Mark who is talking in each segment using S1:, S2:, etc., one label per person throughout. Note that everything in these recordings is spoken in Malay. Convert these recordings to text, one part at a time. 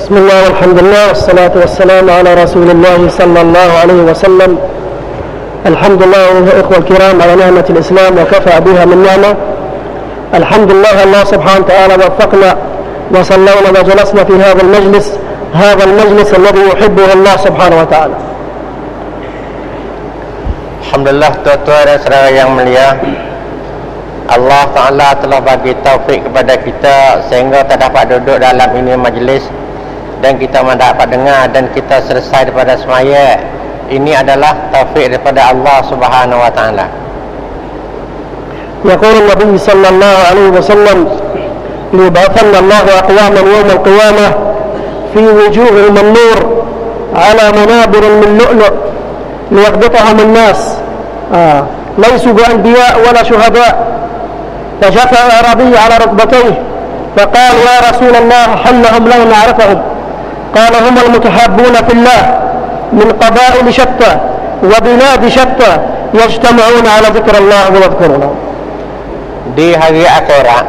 S1: بسم الله والحمد لله والصلاة والسلام على رسول الله صلى الله عليه وسلم. الحمد لله إخوة الكرام على نعمة الإسلام وكفى بها من نعمة. الحمد لله الله سبحانه وتعالى وفقنا وصلونا وجلسنا في هذا المجلس الذي يحبه الله سبحانه وتعالى.
S2: Alhamdulillah, tuan-tuan dan saudara yang mulia, Allah Ta'ala telah bagi taufik kepada kita sehingga kita dapat duduk dalam ini majlis dan kita mendapat dengar dan kita selesai daripada semaya. Ini adalah taufik daripada Allah Subhanahu wa Ta'ala.
S1: يقول النبي صلى الله عليه وسلم: ليبعثن الله أقواما يوم القيامة في وجوههم النور على منابر من لؤلؤ ليغبطهم الناس ليسوا بأنبياء ولا شهداء. فجثى أعرابي على ركبتيه فقال: يا رسول الله حلهم لا نعرفهم. قال: هم المتحابون في الله من قبائل شتى وبلاد شتى يجتمعون على ذكر الله ويذكرونه.
S2: Di hari akhirat,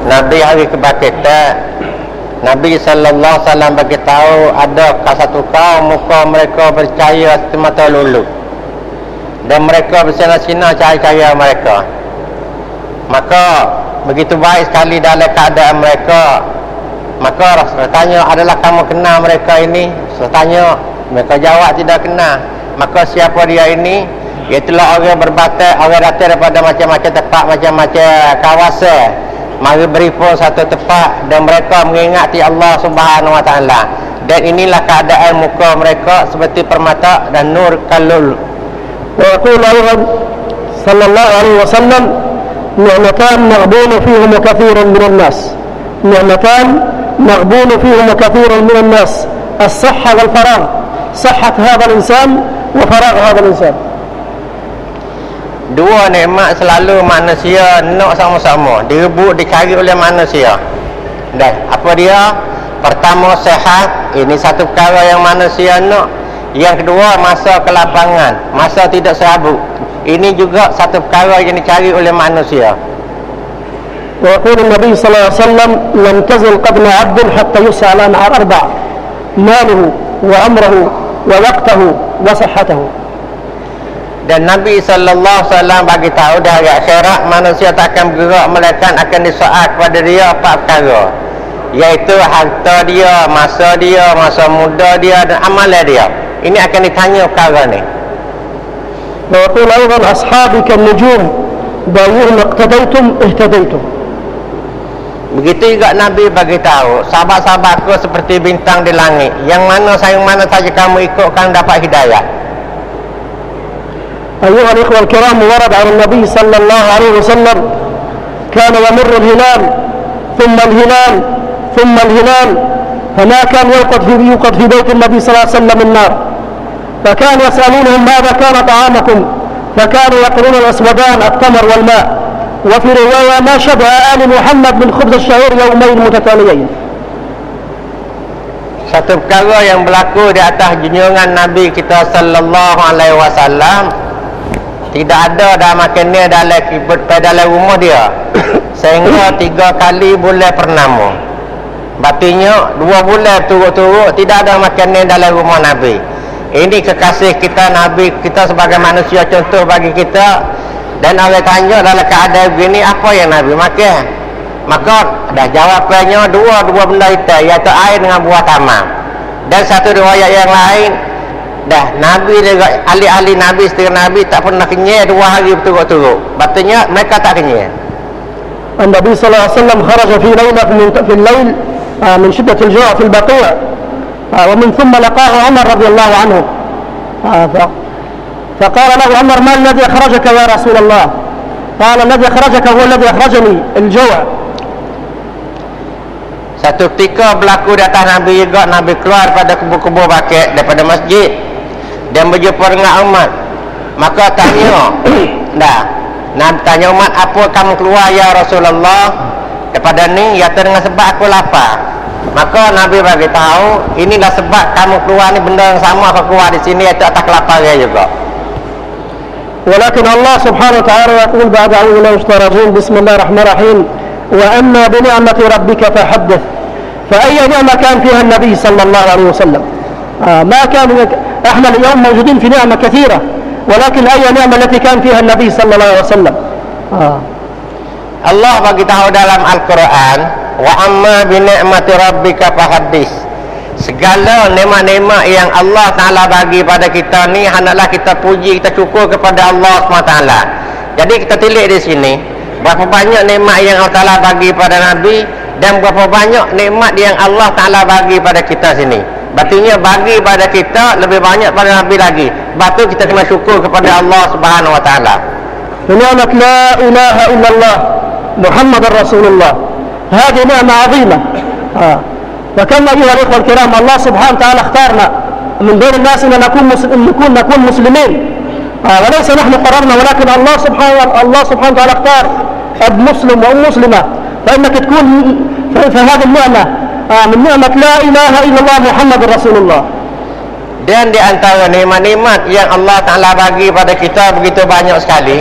S2: Nabi hari kebangkitan, Nabi sallallahu alaihi wasallam bagi tahu ada satu kaum muka mereka percaya semata lulu dan mereka bersinar-sinar cahaya-cahaya mereka. Maka begitu baik sekali dalam keadaan mereka. Maka Rasul tanya, adalah kamu kenal mereka ini? Rasul tanya, mereka jawab tidak kenal. Maka siapa dia ini? Iaitulah orang berbatai, orang datang daripada macam-macam tempat, macam-macam kawasan, mari beriful satu tempat dan mereka mengingati Allah Subhanahu wa Ta'ala. Dan inilah keadaan muka mereka seperti permata dan nur kalul.
S1: Wa yaqulu aydan sallallahu alaihi wasallam: ni'matan maghbun fihim katsirun minan nas. Ni'matan maghbun fihim katsirun minan nas. As-sihha wal faragh. Sihhat hadha al-insan wa faragh hadha al-insan.
S2: Dua nikmat selalu manusia nak sama-sama, direbut, dicari oleh manusia. Dan apa dia? Pertama, sehat. Ini satu perkara yang manusia nak. Yang kedua, masa kelapangan, masa tidak serabut. Ini juga satu perkara yang dicari oleh manusia.
S1: ويقول النبي صلى الله عليه وسلم: لم تزل قدم عبد حتى يسأل عن أربع: ماله وعمره ووقته وصحته.
S2: Dan Nabi sallallahu alaihi wasallam bagi tahu dari akhirat manusia tak akan bergerak melainkan akan disoal kepada dia empat perkara, iaitu harta dia, masa muda dia dan amalan dia. Ini akan ditanya perkara ni.
S1: ويقول أيضا: أصحابي كالنجوم داوهم اقتديتم اهتديتم.
S2: Begitu juga Nabi bagi tahu, sahabat-sahabatku seperti bintang di langit, yang mana saja kamu ikutkan dapat hidayah.
S1: أيها الإخوة الكرام، ورد عن النبي صلى الله عليه وسلم: كان يمر الهلال ثم الهلال ثم الهلال، فما كان يوقد في بيت النبي صلى الله عليه وسلم النار، فكان يسألونهم: ماذا كان طعامكم؟ فكانوا يقولون: الأسودان التمر والماء. وفي رواية: ما شبع آل محمد من خبز الشعير يومين متتاليين.
S2: Satu perkara yang berlaku di atas junjungan Nabi kita sallallahu alaihi wasallam, tidak ada dah makannya dalam rumah dia sehingga 3 kali bulan purnama. Batinya 2 bulan turut-turut tidak ada makannya dalam rumah Nabi. Ini kekasih kita, Nabi kita sebagai manusia contoh bagi kita. Dan orang tanya dalam keadaan begini, apa yang Nabi makan? Maka dah jawapannya dua benda itu, iaitu air dengan buah tamar. Dan satu riwayat yang lain, dah Nabi juga, ahli-ahli Nabi, setengah Nabi tak pernah kenyang 2 hari berturut-turut. Berarti mereka tak kenyang.
S1: النبي صلى الله عليه وسلم خرج في ليلة في الليل من شدة الجوع في البقيع، ومن ثم لقاه عمر رضي الله عنه، فقال له عمر: ما الذي أخرجك يا رسول الله؟ قال: الذي أخرجك هو الذي أخرجني، الجوع.
S2: Satu ketika berlaku di atas Nabi juga, Nabi keluar pada kubur-kubur bakit daripada masjid dan berjumpa dengan umat. Maka tanya, Nabi tanya umat, apa kamu keluar ya Rasulullah? Daripada ni, ya dengan sebab aku lapar. Maka Nabi bagi tahu, inilah sebab kamu keluar ni, benda yang sama aku keluar di sini, iaitu atas kelaparan juga.
S1: ولكن الله سبحانه وتعالى يقول بعد أعوذ بالله من الشيطان الرجيم: بسم الله الرحمن الرحيم وأما بنعمة ربك فحدث. فأي نعمة كان فيها النبي صلى الله عليه وسلم؟ ما كان. احنا اليوم موجودين في نعمة كثيرة، ولكن أي نعمة التي كان فيها النبي صلى الله عليه وسلم؟
S2: Allah bagi tahu dalam Al-Quran, wa amma bi ni'mati rabbika fahaddis. Segala nikmat-nikmat yang Allah Ta'ala bagi pada kita ni, hendaklah kita puji, kita syukur kepada Allah SWT. Jadi kita tilik di sini berapa banyak nikmat yang Allah Ta'ala bagi pada Nabi, dan berapa banyak nikmat yang Allah Ta'ala bagi pada kita sini. Berartinya bagi pada kita lebih banyak pada Nabi lagi. Sebab tu kita kena syukur kepada Allah Subhanahu Wa Ta'ala.
S1: نعمة لا إله إلا الله محمد رسول الله، هذه نعمة عظيمة. وكما أيها الإخوة الكرام، الله سبحانه وتعالى اختارنا من بين الناس أن نكون مسلمين، وليس نحن قررنا، ولكن الله سبحانه وتعالى اختار أب مسلم وأم مسلمة، فإنك تكون فهذه النعمة من نعمة لا إله إلا الله محمد رسول الله.
S2: Dan di antara nikmat-nikmat yang Allah Ta'ala bagi pada kita begitu banyak sekali,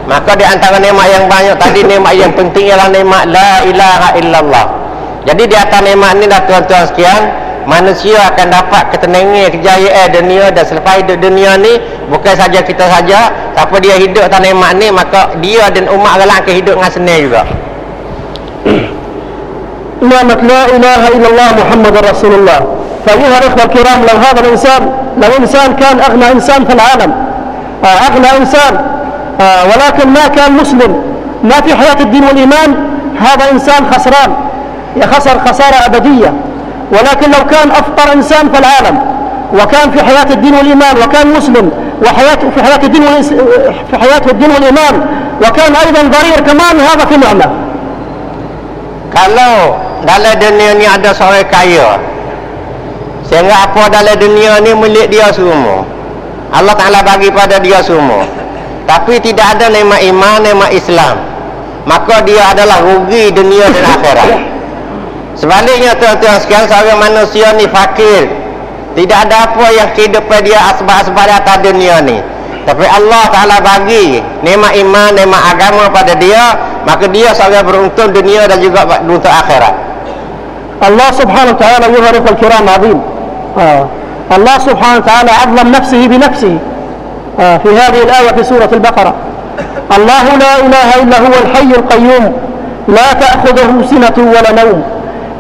S2: maka di antara nikmat yang banyak tadi, nikmat yang penting ialah nikmat la ilaha illallah. Jadi di atas nikmat ni dah tuan-tuan sekian, manusia akan dapat ketenangan, kejayaan dunia, dan selepas hidup dunia ni bukan saja kita saja, siapa dia hidup atas nikmat ni, maka dia dan umat orang akan hidup dengan senang juga.
S1: نعمة لا إله إلا الله محمد رسول الله. فأيها الأخوة الكرام، لو إنسان كان أغنى إنسان في العالم، أغنى إنسان، ولكن ما كان مسلم، ما في حياة الدين والإيمان، هذا إنسان خسران، يخسر خسارة أبدية. ولكن لو كان أفقر إنسان في العالم وكان في حياة الدين والإيمان وكان مسلم، وحياته في حياته الدين والإيمان، وكان أيضا ضرير كمان، هذا في نعمة.
S2: Kalau dalam dunia ni ada seorang kaya, sehingga apa dalam dunia ni milik dia semua, Allah Ta'ala bagi pada dia semua, tapi tidak ada nikmat iman, nikmat Islam, maka dia adalah rugi dunia dan akhirat. Sebaliknya tuan-tuan sekian, seorang manusia ni fakir, tidak ada apa yang kehidupan dia asbab-asbab di atas dunia ni, tapi Allah Ta'ala bagi nikmat iman, nikmat agama pada dia, maka dia seorang beruntung dunia dan juga beruntung akhirat.
S1: Allah Subhanahu wa ta'ala أيها الأخوة الكرام عظيم. الله سبحانه وتعالى عظم نفسه بنفسه في هذه الآية في سورة البقرة. الله لا إله إلا هو الحي القيوم لا تأخذه سنة ولا نوم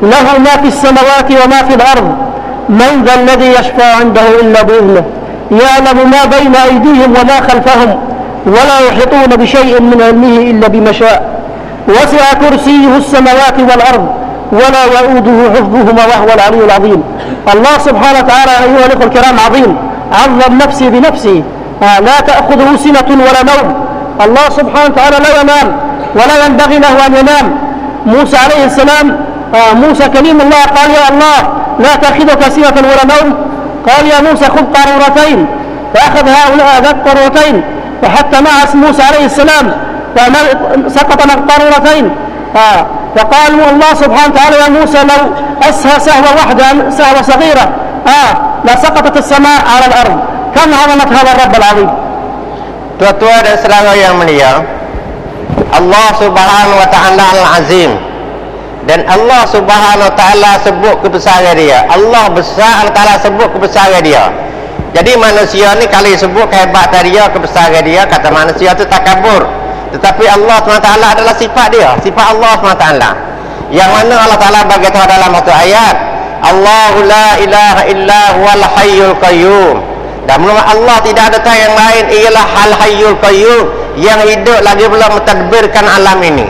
S1: له ما في السماوات وما في الأرض من ذا الذي يشفع عنده إلا بإذنه يعلم ما بين أيديهم وما خلفهم ولا يحيطون بشيء من علمه إلا بما شاء وسع كرسيه السماوات والأرض ولا يؤوده حفظهما وهو العلي العظيم. الله سبحانه وتعالى أيها الأخوة الكرام عظيم، عظم نفسه بنفسه، لا تأخذه سنة ولا نوم. الله سبحانه وتعالى لا ينام ولا ينبغي له أن ينام. موسى عليه السلام، موسى كليم الله، قال يا الله لا تأخذك سنة ولا نوم، قال يا موسى خذ قارورتين، فأخذ هؤلاء ذات قارورتين، فحتى مع موسى عليه السلام سقط القارورتين، فقال الله سبحانه وتعالى يا موسى لو أسهى سهوة واحدة، سهوة صغيرة، لسقطت السماء على الأرض. كم عظمت هذا الرب العظيم.
S2: Tuan-tuan dan saudara yang mulia, Allah Subhanahu wa ta'ala Al-Azim, dan Allah Subhanahu wa ta'ala sebut kebesaran dia. Allah besar, Allah Ta'ala sebut kebesaran dia. Jadi manusia ni kalau sebut kehebatan dia, kebesaran dia, kata manusia tu takabur. Tetapi Allah SWT adalah sifat dia, sifat Allah SWT, yang mana Allah Ta'ala bagi tahu dalam satu ayat, Allahu la ilaha illa huwal hayyul qayyum. Dan menurut Allah tidak ada Tuhan yang lain ialah Al Hayyul Qayyum, yang hidup lagi belum mentadbirkan alam ini.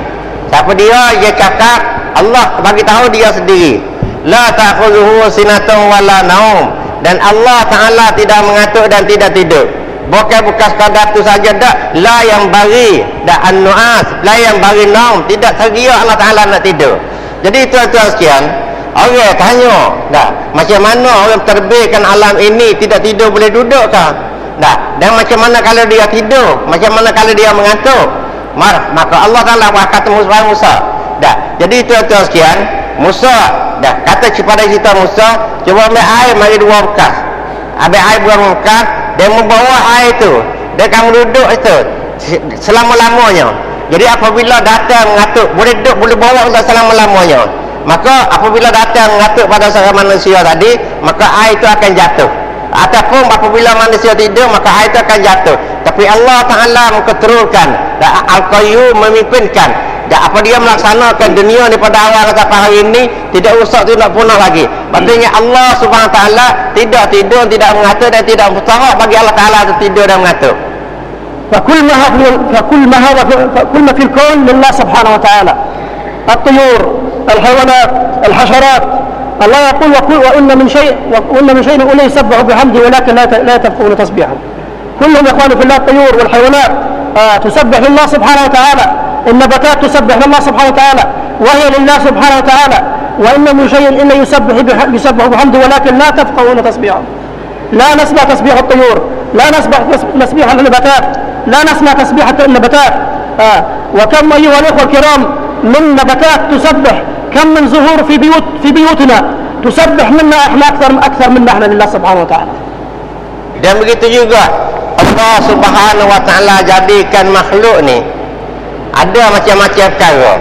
S2: Siapa dia? Dia cakap, Allah bagi tahu dia sendiri, la ta'khudhuhu sinatun wala naum, dan Allah Ta'ala tidak mengantuk dan tidak tidur. Bukan sekadar itu saja dak, la yang bagi dak an-nu'as, la yang bagi naum, tidak sedia Allah Ta'ala nak tidur. Jadi tuan-tuan sekian, orang tanya dak, macam mana orang terbitkan alam ini tidak tidur boleh duduk kah? Dak, dan macam mana kalau dia tidur? Macam mana kalau dia mengantuk? Maka Allah Ta'ala kata Musa, dak. Jadi tuan-tuan sekian, Musa dak kata kepada kita Musa, cuba ambil air mari dua bekas. Ambil air dua bekas, dia membawa air itu, dia akan duduk itu selama-lamanya. Jadi apabila datang mengatuk, boleh duduk, boleh bawa untuk selama-lamanya. maka apabila datang ngatuk pada seorang manusia tadi, maka air itu akan jatuh. Ataupun apabila manusia tidur, maka air itu akan jatuh. Tapi Allah Ta'ala mengeterulkan, dan Al-Qayyum memimpinkan, dan apa dia melaksanakan dunia ni pada awal sampai hari ini, tidak usah tidak punah lagi. Maksudnya Allah Subhanahu Wa Ta'ala tidak tidur, tidak mengatur, dan tidak mustahak bagi Allah Ta'ala itu tidur dan mengatur.
S1: فكل ما في الكون لله سبحانه وتعالى. الطيور، الحيوانات، الحشرات. الله يقول وإن من شيء إلا يسبح بحمده ولكن لا تفقهون تسبيحا. كلهم يا إخواني في الله، الطيور والحيوانات تسبح لله سبحانه وتعالى، النباتات تسبح لله سبحانه وتعالى، وهي لله سبحانه وتعالى. وإن من شيء إلا يسبح بحمده ولكن لا تفقهون تسبيحا. لا نسمع تسبيح الطيور، لا نسمع تسبيح النباتات، لا نسمع تسبيح النباتات. وكم أيها الأخوة الكرام من نباتات تسبح، كم من زهور في بيوتنا تسبح منا احنا اكثر منا احنا لله سبحانه وتعالى.
S2: Dan begitu juga Allah Subhanahu Wa Ta'ala jadikan makhluk ni ada macam-macam perkara.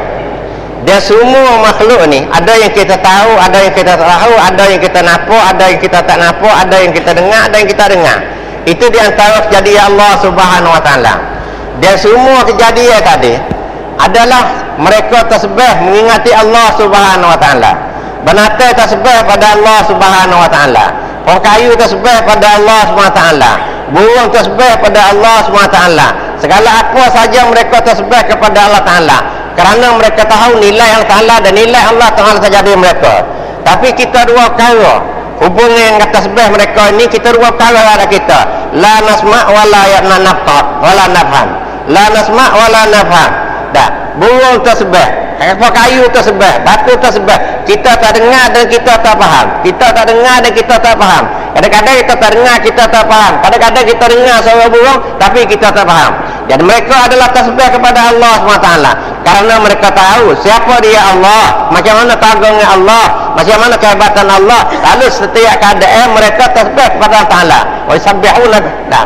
S2: Dan semua makhluk ni ada yang kita tahu, ada yang kita tak tahu, ada yang kita nampak, ada yang kita tak nampak, ada yang kita dengar, ada yang kita dengar. Itu di antara kejadian Allah Subhanahu Wa Ta'ala. Dan semua kejadian tadi adalah mereka tasbih mengingati Allah Subhanahu Wa Ta'ala. Binatang tasbih pada Allah Subhanahu Wa Ta'ala. Pohon kayu tasbih pada Allah Subhanahu Wa Ta'ala. Burung tasbih pada Allah Subhanahu Wa Ta'ala. Segala apa saja mereka tasbih kepada Allah Ta'ala, kerana mereka tahu nilai Allah Ta'ala dan nilai Allah Ta'ala saja dari mereka. Tapi kita dua perkara hubungan dengan tasbih mereka ini, kita dua perkara ada kita. La nasma' wa la nafqa wa la nafham. La nasma' wa la nafham. Dah, burung tasbih, apa kayu tasbih, batu tasbih, kita tak dengar dan kita tak faham. Kita tak dengar dan kita tak faham. Kadang-kadang kita tak dengar, kita tak faham. Kadang-kadang kita dengar suara burung tapi kita tak faham. Dan mereka adalah tasbih kepada Allah SWT, karena mereka tahu siapa dia Allah, macam mana tagungnya Allah, macam mana kehebatan Allah. Lalu setiap keadaan mereka tasbih kepada Allah Ta'ala. Wa yusabbihuna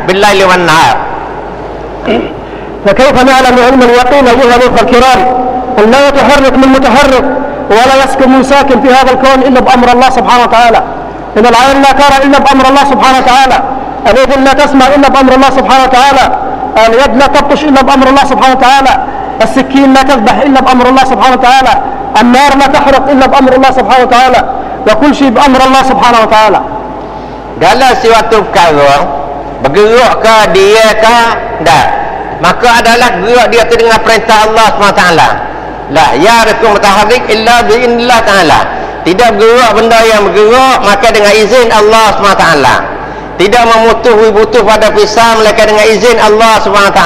S2: bil-laili wan-nahar.
S1: فكيف نعلم علم اليقين أيها الأخوة الكرام أن لا يتحرك من متحرك ولا يسكن من ساكن في هذا الكون إلا بأمر الله سبحانه وتعالى. إن العين لا ترى إلا بأمر الله سبحانه وتعالى. الأذن لا تسمع إلا بأمر الله سبحانه وتعالى. اليد لا تبطش إلا بأمر الله سبحانه وتعالى. السكين لا تذبح إلا بأمر الله سبحانه وتعالى. النار لا تحرق إلا بأمر الله سبحانه وتعالى. وكل شيء بأمر الله سبحانه وتعالى.
S2: Dalam suatu perkara bergerak ke dia ke dah, maka adalah gerak dia tu dengan perintah Allah SWT. La ya'rifu mutaharrik illa bi'inillah ta'ala. Tidak bergerak benda yang bergerak maka dengan izin Allah SWT. Tidak memutuh pada pisang melainkan dengan izin Allah SWT.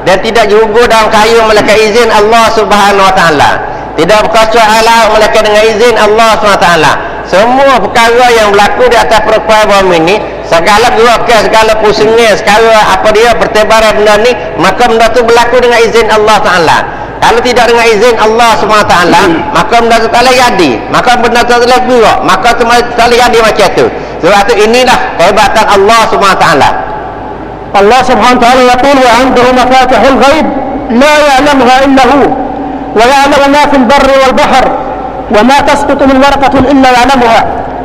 S2: Dan tidak juga dalam kayu melainkan izin Allah Subhanahu Wa Ta'ala. Tidak berkacau alam melainkan dengan izin Allah SWT. Semua perkara yang berlaku di atas perkara bumi ini, segala gerakan, segala pusingnya, segala apa dia bertebaran benda ni, maka benda tu berlaku dengan izin Allah Ta'ala. Kalau tidak dengan izin Allah SWT, maka benda tu tak boleh jadi, maka benda tu tak boleh gerak, maka tu tak boleh jadi macam tu. Sebab tu inilah kehebatan Allah SWT.
S1: Allah Subhanahu wa ta'ala yaqul wa 'indahu mafatihul ghaib la ya'lamuha illa hu wa ya'lamu ma fil barri wal bahr wa ma tasqutu min waraqatin illa ya'lamuha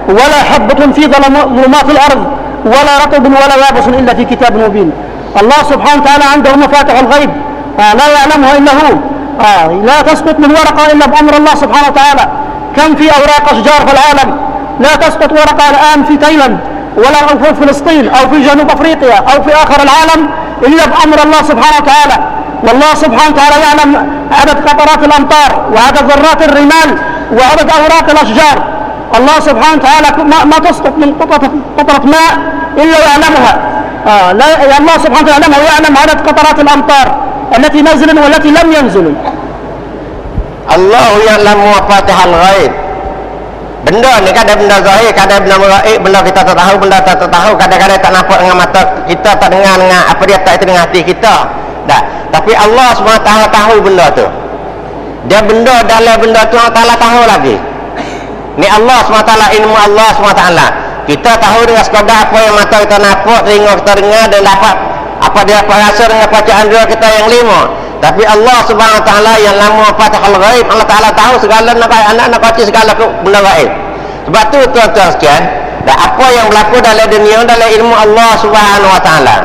S1: wa la habatin fi dhulumatil ard wa la ratbin wa la yabisin illa fi kitabin mubin. Allah Subhanahu wa ta'ala 'indahu mafatihul ghaib la ya'lamuha illa hu لا تسقط من ورقة إلا بأمر الله سبحانه وتعالى. كم في أوراق أشجار في العالم لا تسقط ورقة الآن في تايلاند ولا في فلسطين أو في جنوب أفريقيا أو في آخر العالم إلا بأمر الله سبحانه وتعالى. والله سبحانه وتعالى يعلم عدد قطرات الأمطار وعدد ذرات الرمال وعدد أوراق الأشجار. الله سبحانه وتعالى ما تسقط من قطرة ماء إلا يعلمها. الله سبحانه وتعالى يعلمها ويعلم عدد قطرات الأمطار التي نزلت والتي لم ينزل.
S2: Allah ya'lamu mafatihal ghaib. Benda ni kadang benda zahir, kadang benda gaib, benda kita tak tahu, benda tak tahu, kadang-kadang tak nampak dengan mata kita, tak dengar dengan apa dia tak itu dengan hati kita. Dah. Tapi Allah SWT tahu benda tu. Dia benda dalam benda tu Allah Taala tahu lagi. Ni Allah SWT, ilmu Allah SWT. Kita tahu dengan sekadar apa yang mata kita nampak, telinga kita dengar dan dapat apa dia rasa dengan bacaan dua kita yang lima. Tapi Allah Subhanahu Wa Taala yang lama Fatahul Ghaib, Allah Taala tahu segala anak-anak kecil segala benda gaib. Sebab tu tuan-tuan sekalian, dan apa yang berlaku dalam dunia dalam ilmu Allah Subhanahu Wa Taala.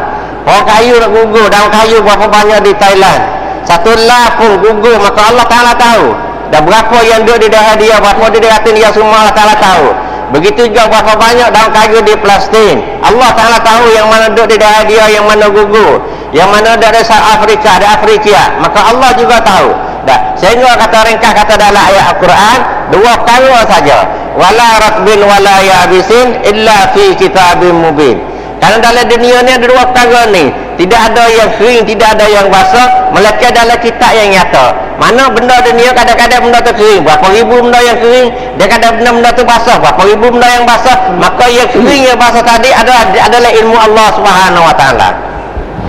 S2: Orang kayu nak gugur, daun kayu berapa banyak di Thailand, satu lah pun gugur, maka Allah Taala tahu. Dan berapa yang duduk di daerah dia, berapa di daerah dia, semua Allah Taala tahu. Begitu juga berapa banyak daun kayu di Palestin, Allah Taala tahu yang mana duduk di daerah dia, yang mana gugur, yang mana dari South Africa, dari Afrika, maka Allah juga tahu. Dah, sehingga kata ringkas kata dalam ayat Al-Quran, dua perkara saja, wala ratbin wala yabisin illa fi kitabim mubin. Karena dalam dunia ni ada dua perkara ni, tidak ada yang kering, tidak ada yang basah, melainkan dalam kitab yang nyata. Mana benda dunia kadang-kadang benda tu kering, berapa ribu benda yang kering, dia kadang benda tu basah, berapa ribu benda yang basah, maka yang kering yang basah tadi adalah ilmu Allah Subhanahu Wa Taala.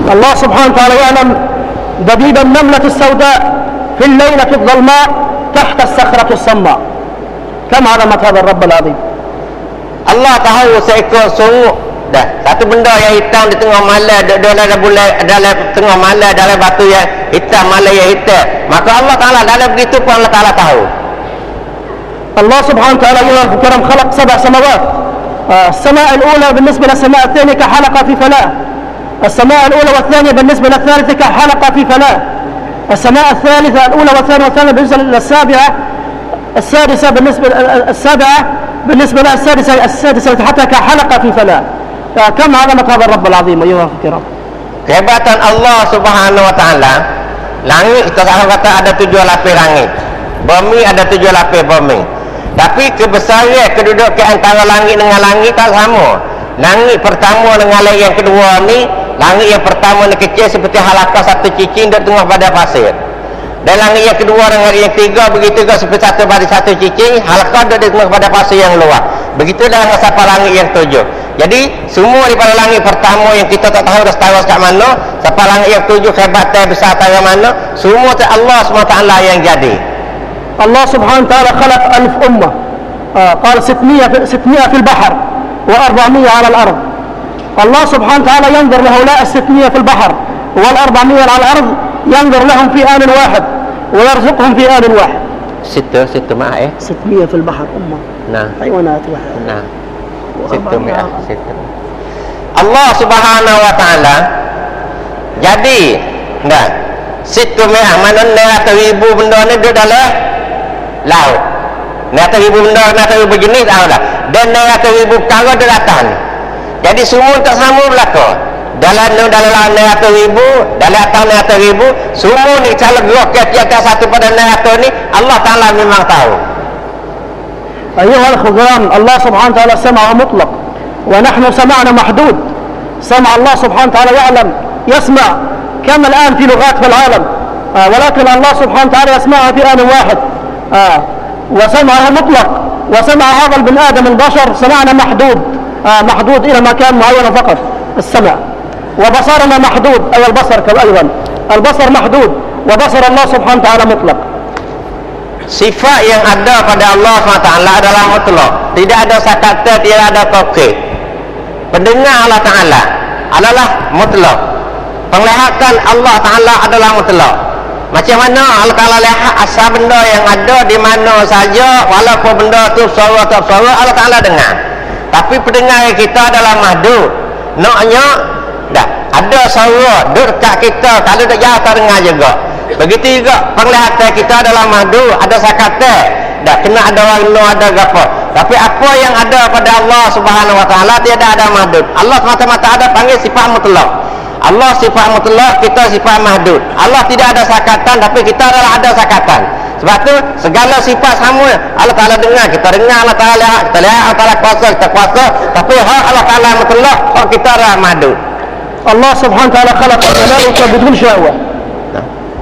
S1: الله سبحانه وتعالى يعلم دبيب النملة السوداء في الليلة الظلماء تحت الصخرة الصماء. كم عظمة هذا الرب العظيم.
S2: Allah tahu seekor sungut, dah satu benda yang hitam di tengah malam, dalam tengah malam, dalam batu yang hitam, malam yang hitam, maka Allah Taala dalam begitu pun Allah Taala tahu.
S1: الله سبحانه وتعالى أيها الكرام خلق 7 سماوات. السماء الأولى بالنسبة للسماء الثانية كحلقة في فلاة. السماء الأولى والثانية بالنسبة للثالثة كحلقة في فلاة. السماء الثالثة الأولى والثانية والثالثة بالنسبة للسابعة، السادسة بالنسبة السابعة بالنسبة لها السادسة حتى كحلقة في فلاة. كم عظمة هذا الرب العظيم أيها الكرام.
S2: Kehebatan Allah Subhanahu Wa Taala, langit kita kata ada 7 lapis langit, bumi ada 7 lapis bumi. Tapi kebesaran kedudukan antara langit dengan langit tak sama. Langit pertama dengan langit yang kedua ni, langit yang pertama ni kecil seperti halakah satu cicing di tengah pada pasir. Dan langit yang kedua dengan yang ketiga begitu juga seperti satu pada satu cicing, halakah di tengah pada pasir yang luas. Begitu dengan sampai langit yang 7. Jadi semua daripada langit pertama yang kita tak tahu dah setara kat mana, sampai langit yang 7 hebatnya besar tara mana, semua Allah SWT yang jadi.
S1: Allah Subhanahu Wa Taala خلق 1000 أمة. قال 600 في البحر و400 على الأرض. الله سبحانه وتعالى ينظر لهؤلاء 600 في البحر وال400 على الأرض، ينظر لهم في آن واحد ويرزقهم في آن واحد.
S2: 600 معه
S1: 600 في البحر أمة.
S2: نعم.
S1: حيوانات واحد.
S2: نعم. 600. Allah Subhanahu Wa Taala jadi dah 600 mana 100,000 benda ni duduk dalam laut. 100,000 benda, 100,000 jenis dah. Dan 100,000 perkara di atas ni. Jadi semua tak sama berlaku. Dalam 100,000, dalam atas 100,000, semua ni cara gerak tiap-tiap satu pada 100 ni Allah Taala memang tahu.
S1: أيها الخضران، الله سبحانه وتعالى سمعه مطلق ونحن سمعنا محدود. سمع الله سبحانه وتعالى يعلم، يسمع كم الآن في لغات في العالم، ولكن الله سبحانه وتعالى يسمعها في آن واحد، وسمعه مطلق. وسمع هذا البن آدم البشر سمعنا محدود، محدود إلى مكان معين فقط السمع. وبصرنا محدود، أي البصر أيضا البصر محدود، وبصر الله سبحانه وتعالى مطلق.
S2: Sifat yang ada pada Allah SWT adalah mutlak, tidak ada sakata, tidak ada kokek. Pendengar Allah Ta'ala adalah mutlak, penglihatan Allah Ta'ala adalah mutlak. Macam mana Allah Ta'ala lihat asal benda yang ada di mana saja, walaupun benda tu suara tak suara Allah Ta'ala dengar. Tapi pendengar kita adalah mahdud, naknya dah ada suara duduk kat kita, kalau tak jauh tak dengar juga. Begitu juga penglihatan kita adalah madu, ada sakata, dah kena ada warna, ada apa. Tapi apa yang ada pada Allah Subhanahu Wa Taala tiada ada mahdud. Allah semata-mata ada panggil sifat mutlak. Allah sifat mutlak, kita sifat mahdud. Allah tidak ada sakatan, tapi kita adalah ada sakatan. Sebab tu segala sifat sama. Allah Taala dengar, kita dengar. Allah Taala lihat, kita lihat. Allah Taala kuasa, kita kuasa. Tapi hak Allah Taala mutlak, hak kita adalah mahdud.
S1: Allah Subhanahu Wa Taala خلق الملائكة بدون شهوة.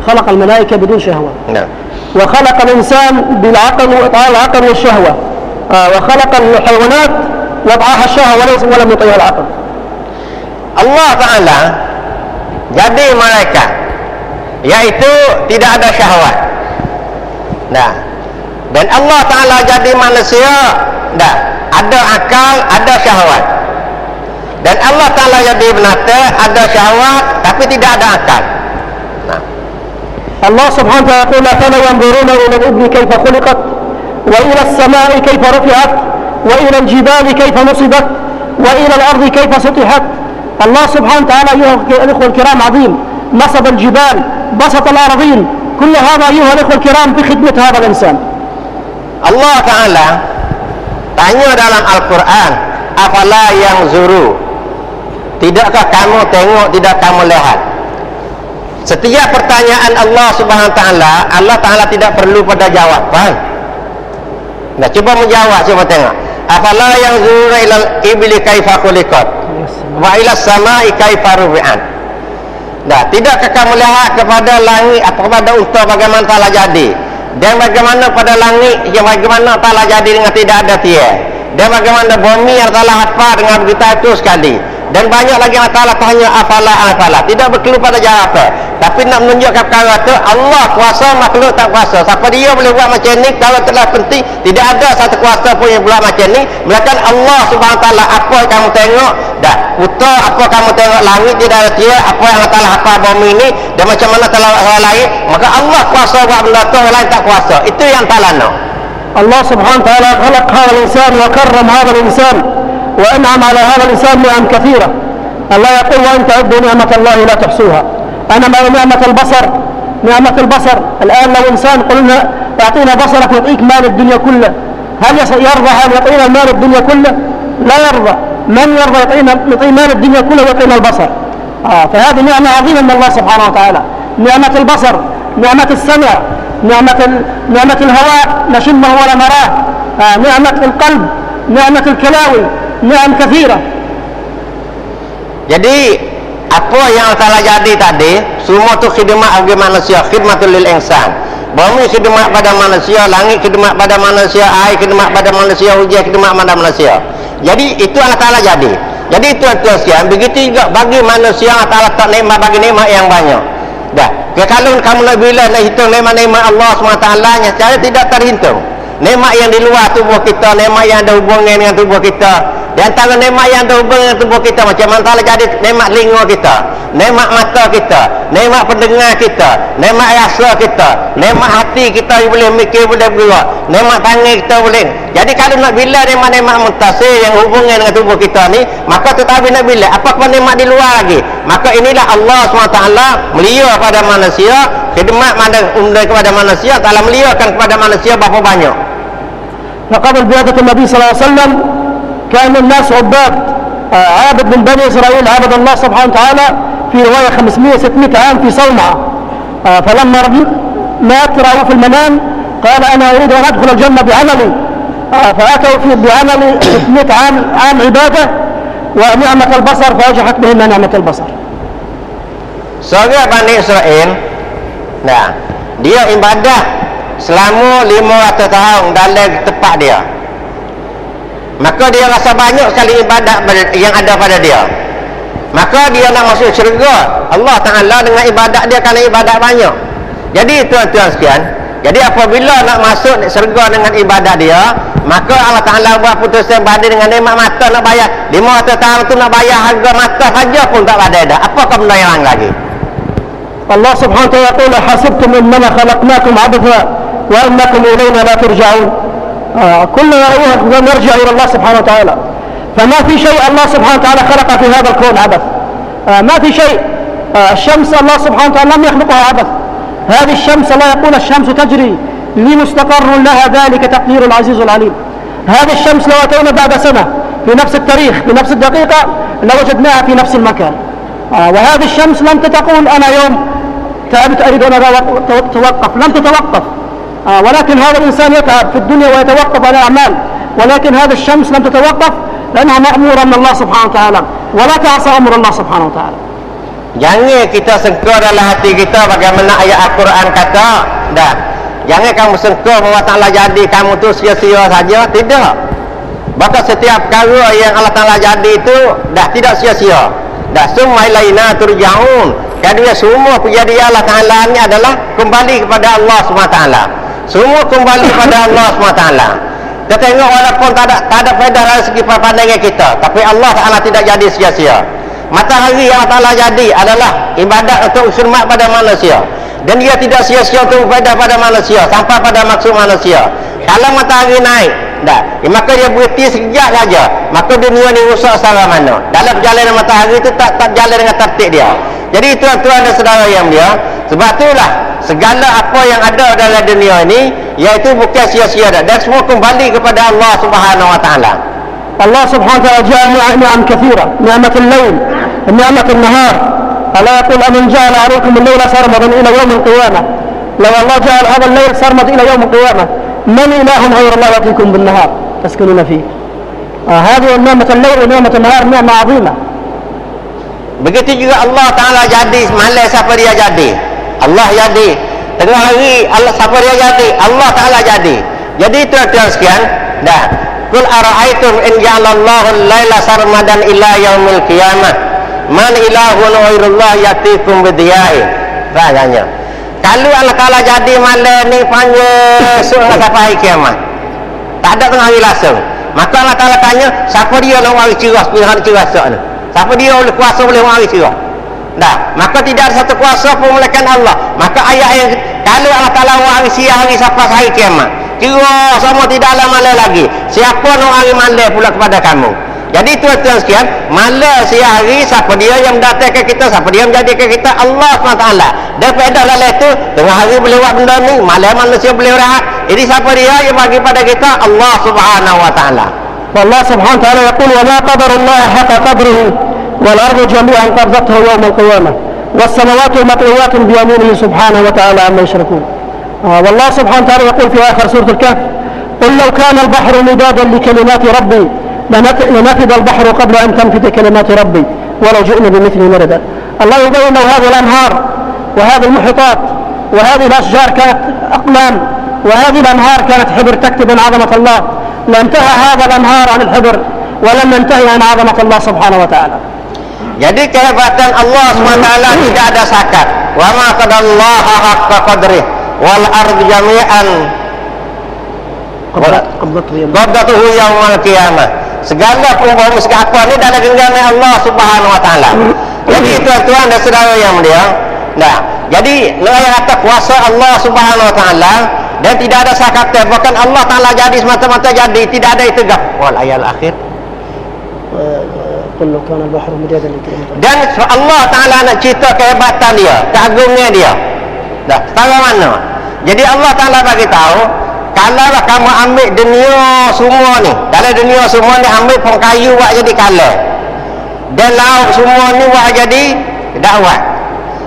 S1: خلق الملائكة بدون شهوة.
S2: نعم.
S1: وخلق الإنسان بالعقل وإطعاء العقل والشهوة. وخلق الحيوانات وضعها الشهوة ولم يطيعها العقل.
S2: Allah Ta'ala jadi malaikat, iaitu tidak ada syahwat. Nah, dan Allah Ta'ala jadi manusia, dah ada akal, ada syahwat. Dan Allah Ta'ala jadi binatang, ada syahwat tapi tidak ada akal. Nah,
S1: الله سبحانه وتعالى يقول أفلا ينظرون إلى الإبل كيف خلقت وإلى السماء كيف رفعت وإلى الجبال كيف نصبت وإلى الأرض كيف سطحت. الله سبحانه وتعالى أيها الإخوة الكرام عظيم، نصب الجبال، بسط الأرضين، كل هذا أيها الإخوة الكرام بخدمة هذا الإنسان.
S2: Allah Ta'ala tanya dalam Al-Quran, afala yang zuru, tidakkah kamu tengok, tidak kamu lihat? Setiap pertanyaan Allah Subhanahu Wa Ta'ala, Allah Ta'ala tidak perlu pada jawaban. Nah, cuba menjawab, cuba tengok. Afala yang zuru ilal ibli kaifa khuliqat wa ila samai kaifa rufi'at. Nah, tidakkah kamu lihat kepada langit atau kepada unta bagaimana telah jadi, dan bagaimana pada langit yang bagaimana telah jadi dengan tidak ada tiang, dan bagaimana bumi yang telah hafal dengan begitu itu sekali, dan banyak lagi yang telah tanya afala, tidak berkeluh pada jawapan. Tapi nak menunjukkan perkara itu, Allah kuasa, makhluk tak kuasa. Siapa dia boleh buat macam ni? Kalau telah penting, tidak ada satu kuasa pun yang buat macam ni, melainkan Allah Subhanahu Wa Ta'ala. Apa yang kamu tengok dah putar, apa kamu tengok langit tidak ada tiang, apa yang telah hafal bumi ni, dan macam mana telah lain, maka Allah kuasa buat benda tu, orang lain tak kuasa. Itu yang telah nak.
S1: الله سبحانه وتعالى خلق هذا الإنسان وكرم هذا الإنسان وأنعم على هذا الإنسان نعم كثيرة. الله يقول وإن تعدوا نعمة الله لا تحصوها. أنا مع نعمة البصر الآن لو إنسان قلنا أعطينا بصرك نعطيك مال الدنيا كله، هل يرضى أن يعطينا مال الدنيا كله؟ لا يرضى. من يرضى يعطي مال الدنيا كله ويعطينا البصر؟ فهذه نعمة عظيمة من الله سبحانه وتعالى. نعمة البصر، نعمة السمع، نعمة الهواء نشمه ولا نراه، نعمة القلب، نعمة الكلاوي، نعم كثيرة.
S2: Jadi apa yang telah jadi tadi semua tu khidmat bagi manusia, khidmatul lil insan. Bumi khidmat pada manusia, langit khidmat pada manusia, air khidmat pada manusia, hujan khidmat pada manusia. Jadi itu Allah Ta'ala jadi. Jadi itu sekian. Begitu juga bagi manusia Allah Ta'ala tak nikmat, bagi nikmat yang banyak. Dah. Kalau kamu nak bila nak hitung nikmat-nikmat Allah SWT nya, cara tidak terhitung. Nikmat yang di luar tubuh kita, nikmat yang ada hubungan dengan tubuh kita. Di antara nikmat yang ada hubungan dengan tubuh kita, macam mana telah jadi nikmat telinga kita, nikmat mata kita, nikmat pendengar kita, nikmat rasa kita, nikmat hati kita boleh mikir, boleh bergerak, nikmat tangan kita boleh. Jadi kalau nak bila nikmat-nikmat muntasir yang hubungan dengan tubuh kita ni, maka tetapi nak bila apakah nikmat di luar lagi? Maka inilah Allah SWT melia pada manusia, khidmat kepada manusia, telah meliakan kepada manusia berapa banyak.
S1: فقبل بعثة النبي صلى الله عليه وسلم كان الناس عباد، عابد من بني إسرائيل عبد الله سبحانه وتعالى في رواية 500-600 عام في صومعة. فلما مات رأوا في المنام قال أنا أريد أن أدخل الجنة بعملي، فأتوا بعمل 600 عام عبادة ونعمة البصر فأجحت بهم نعمة البصر.
S2: Seorang Bani Israel, nah, dia ibadah selama 500 tahun dalam tempat dia, maka dia rasa banyak sekali ibadat yang ada pada dia, maka dia nak masuk syurga Allah Ta'ala dengan ibadat dia, kerana ibadat banyak. Jadi tuan-tuan sekian, jadi apabila nak masuk syurga dengan ibadat dia, maka Allah Ta'ala buat putusan banding dengan nikmat mata nak bayar 500 tahun tu, nak bayar harga mata saja pun tak ada dah. Apakah benda yang lagi?
S1: Allah Subhanahu wa ta'ala يقول حسبتم أننا خلقناكم عبثا وأنكم إلينا لا ترجعون. كلنا نرجع إلى الله سبحانه وتعالى. فما في شيء الله سبحانه وتعالى خلق في هذا الكون عبث، ما في شيء. الشمس الله سبحانه وتعالى لم يخلقها عبث. هذه الشمس لا يقول الشمس تجري لمستقر لها، ذلك تقدير العزيز العليم. هذه الشمس لو أتينا بعد سنة في نفس التاريخ في نفس الدقيقة لوجدناها في نفس المكان. وهذه الشمس لم تقول أنا يوم تعبت أريد أن أتوقف، لم تتوقف. ولكن هذا الإنسان يتعب في الدنيا ويتوقف على أعمال، ولكن هذه الشمس لم تتوقف لأنها مأمورة من الله سبحانه وتعالى، ولا تعصى أمر الله سبحانه وتعالى.
S2: Jangan kita sengkau dalam hati kita bagaimana ayat Al-Quran kata, dah. Jangan kamu sengkau bahawa Ta'ala jadi kamu tu sia-sia saja. Tidak. Bahkan setiap perkara yang Allah Ta'ala jadi itu dah tidak sia-sia. Dah summa ilaina turja'un. Kedua semua kejadian Allah Ta'ala ni adalah kembali kepada Allah SWT. Semua kembali kepada Allah SWT. Kita tengok walaupun tak ada faedah dari segi pandangan kita, tapi Allah Ta'ala tidak jadi sia-sia. Matahari yang Allah Ta'ala jadi adalah ibadat untuk khidmat pada manusia. dan dia tidak sia-sia untuk berfaedah pada manusia sampai pada maksud manusia. Kalau matahari naik maka dia berhenti sekejap saja, maka dunia ni rusak secara mana. Dalam perjalanan matahari itu tak jalan dengan tertib dia. Jadi tuan-tuan dan saudara yang dia, sebab itulah segala apa yang ada dalam dunia ini iaitu bukan sia-sia dan semua kembali kepada Allah Subhanahu wa taala.
S1: Allah Subhanahu wa taala ja'ala ni'am kathira, ni'matul lail, ni'matul nahar. Allah yaqul aman ja'ala 'alaykum al-layla sarmadan ila yawm al-qiyamah. Law Allah ja'ala hadha al-layl sarmadan ila yawm al-qiyamah, man ilahun ghayru Allah yatikum bin-nahar taskununa fihi. Hadhihi ni'matul lail wa ni'matul nahar ni'mah 'azimah.
S2: Begitu juga Allah Ta'ala jadi malam siapa dia jadi? Allah jadi. Tengah hari Allah siapa dia jadi? Allah Ta'ala jadi. Jadi tuan-tuan sekalian, Qul ara'aytum in ja'alallahu al-laila sarmadan ila yaumil qiyamah man ilahun ghairullah yatikum bidiya'in. Rasanya kalau Allah Ta'ala jadi malam ni panjang sampai hari kiamat, tak ada tengah hari langsung, maka Allah Ta'ala tanya siapa dia nak wari cerah seperti hari cerah ni? Siapa dia boleh kuasa boleh wari cerah? Maka tidak ada satu kuasa pun melainkan Allah. Maka ayat yang kalau Allah Ta'ala wari siang hari sampai hari kiamat, cerah semua tidak ada malam lagi, siapa nak wari malam pula kepada kamu? Jadi tuan-tuan sekalian, malam siang hari siapa dia yang mendatangkan kita, siapa dia menjadikan kita? Allah SWT. Dan faedah dalam itu, tengah hari boleh buat benda ni, malam manusia boleh rehat. Jadi siapa dia yang bagi pada kita? Allah Subhanahu wa taala.
S1: والله سبحانه وتعالى يقول وما قدر الله حق قدره والأرض جميعا قبضته يوم القيامة والسماوات مطويات بيمينه سبحانه وتعالى عما يشركون. والله سبحانه وتعالى يقول في آخر سورة الكهف قل لو كان البحر مدادا لكلمات ربي لنفد البحر قبل أن تنفد كلمات ربي ولو جئنا بمثله مددا. الله يبين أن هذه الأنهار وهذه المحيطات وهذه الأشجار كانت أقلام وهذه الأنهار كانت حبر تكتب عن عظمة الله، لانتهى هذا الأنهار عن الحبر ولم ينتهي عن عظمة الله سبحانه وتعالى.
S2: Jadi kehebatan Allah SWT tidak ada sakat. Wa ma qadallaha haqqa qadrih wal ardu jami'an qabdatuhu yaumal qiyamah. Segala perubahan segala ni dalam genggaman Allah Subhanahu wa taala. Jadi tuan-tuan dan saudara yang mulia, jadi yang kata kuasa Allah Subhanahu wa taala dan tidak ada sakatnya, bahkan Allah Ta'ala jadi semata-mata jadi, tidak ada itu gap. Wal ayat akhir dan Allah Ta'ala nak cerita kehebatan dia, keagungnya dia. Setara mana? Jadi Allah Ta'ala bagi tahu, kalaulah kamu ambil dunia semua ni, dalam dunia semua ni ambil pohon kayu buat jadi kala, dan laut semua ni buat jadi dakwah.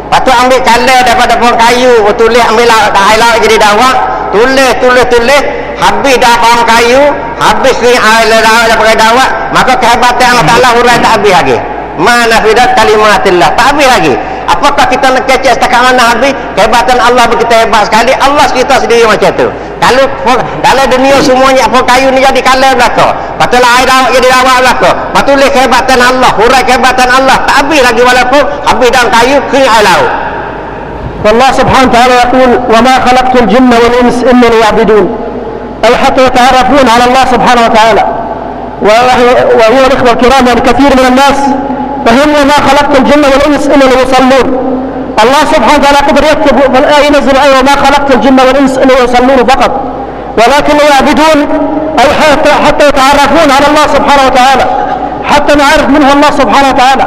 S2: Lepas tu ambil kala daripada pohon kayu, tulis ambil air laut jadi dakwah, tulis habis dah pohon kayu, habis ni air laut daripada dakwah, maka kehebatan Allah Ta'ala hurai tak habis lagi. Mana fidat kalimatillah, tak habis lagi. Apakah kita nak kecek setakat mana habis? Kehebatan Allah begitu hebat sekali. Allah kita sendiri macam tu. Kalau dalam dunia semuanya pohon kayu ni jadi kala belaka, patutlah air laut jadi dakwah belaka, patutlah kehebatan Allah, hurai kehebatan Allah tak habis lagi, walaupun habis dalam kayu kering air laut.
S1: والله سبحانه وتعالى يقول وما خلقت الجن والإنس إلا ليعبدون، أي حتى يتعرفون على الله سبحانه وتعالى. وهو الإخوة الكرام والكثير من الناس فهم وما خلقت الجن والإنس إلا ليصلون. الله سبحانه وتعالى قدر يكتب في الآية ينزل الآية وما خلقت الجن والإنس إلا ليصلون فقط، ولكن يعبدون أي حتى يتعرفون على الله سبحانه وتعالى، حتى نعرف منه الله سبحانه وتعالى.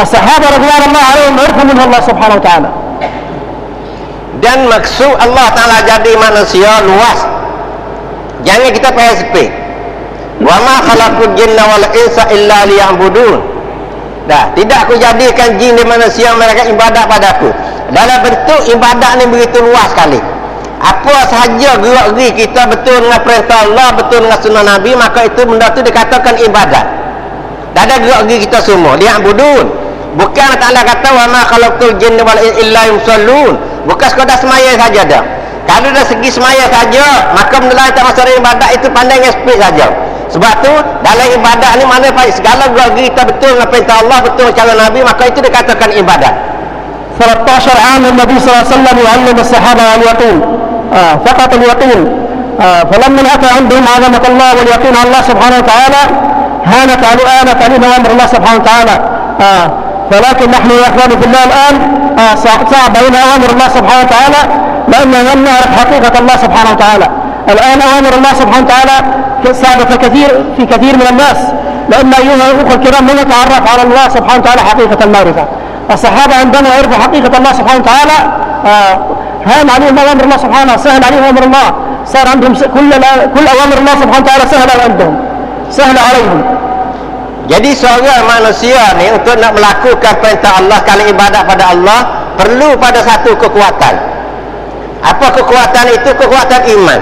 S1: الصحابة رضوان الله عليهم عرفوا منه الله سبحانه وتعالى.
S2: Dan maksud Allah Ta'ala jadi manusia luas, jangan kita PSP. Wa ma khalaqul jinna wal insa illa liya'budun. Tidak aku jadikan jin dan manusia mereka ibadat padaku. Dalam bentuk ibadat ni begitu luas sekali. Apa sahaja gerak-geri kita betul dengan perintah Allah, betul dengan sunnah Nabi, maka itu benda tu dikatakan ibadat. Tak ada gerak-geri kita semua liya'budun. Bukan Allah Ta'ala kata wa ma khalaqul jinna wal insa illa yusallun, bukan sekadar semaya saja dah. Kalau dah segi semaya saja, maka benda lain tak masuk dalam ibadat, itu pandang spek saja. Sebab tu dalam ibadat ni mana segala gerak-geri kita betul dengan perintah Allah, betul cara Nabi, maka itu dikatakan ibadat.
S1: 13 عام النبي صلى الله عليه وسلم يعلم الصحابة اليقين فقط اليقين فلما أتى عندهم عظمة الله واليقين على الله سبحانه وتعالى آنت عليهم أمر الله سبحانه وتعالى. فلكن نحن يا أخواني في الله الآن ساعة بين أوامر الله سبحانه وتعالى لأننا لم نعرف حقيقة الله سبحانه وتعالى. الآن أوامر الله سبحانه وتعالى صعبة في كثير من الناس، لأن أيها الأخوة الكرام لم يتعرف على الله سبحانه وتعالى حقيقة المعرفة. الصحابة عندما عرفوا حقيقة الله سبحانه وتعالى هان عليهم أوامر الله سبحانه، سهل عليهم أوامر الله، صار عندهم كل أوامر الله سبحانه وتعالى سهل عندهم، سهل عليهم.
S2: Jadi seorang manusia ni untuk nak melakukan perintah Allah, kalau ibadat pada Allah, perlu pada satu kekuatan. Apa kekuatan itu? Kekuatan iman.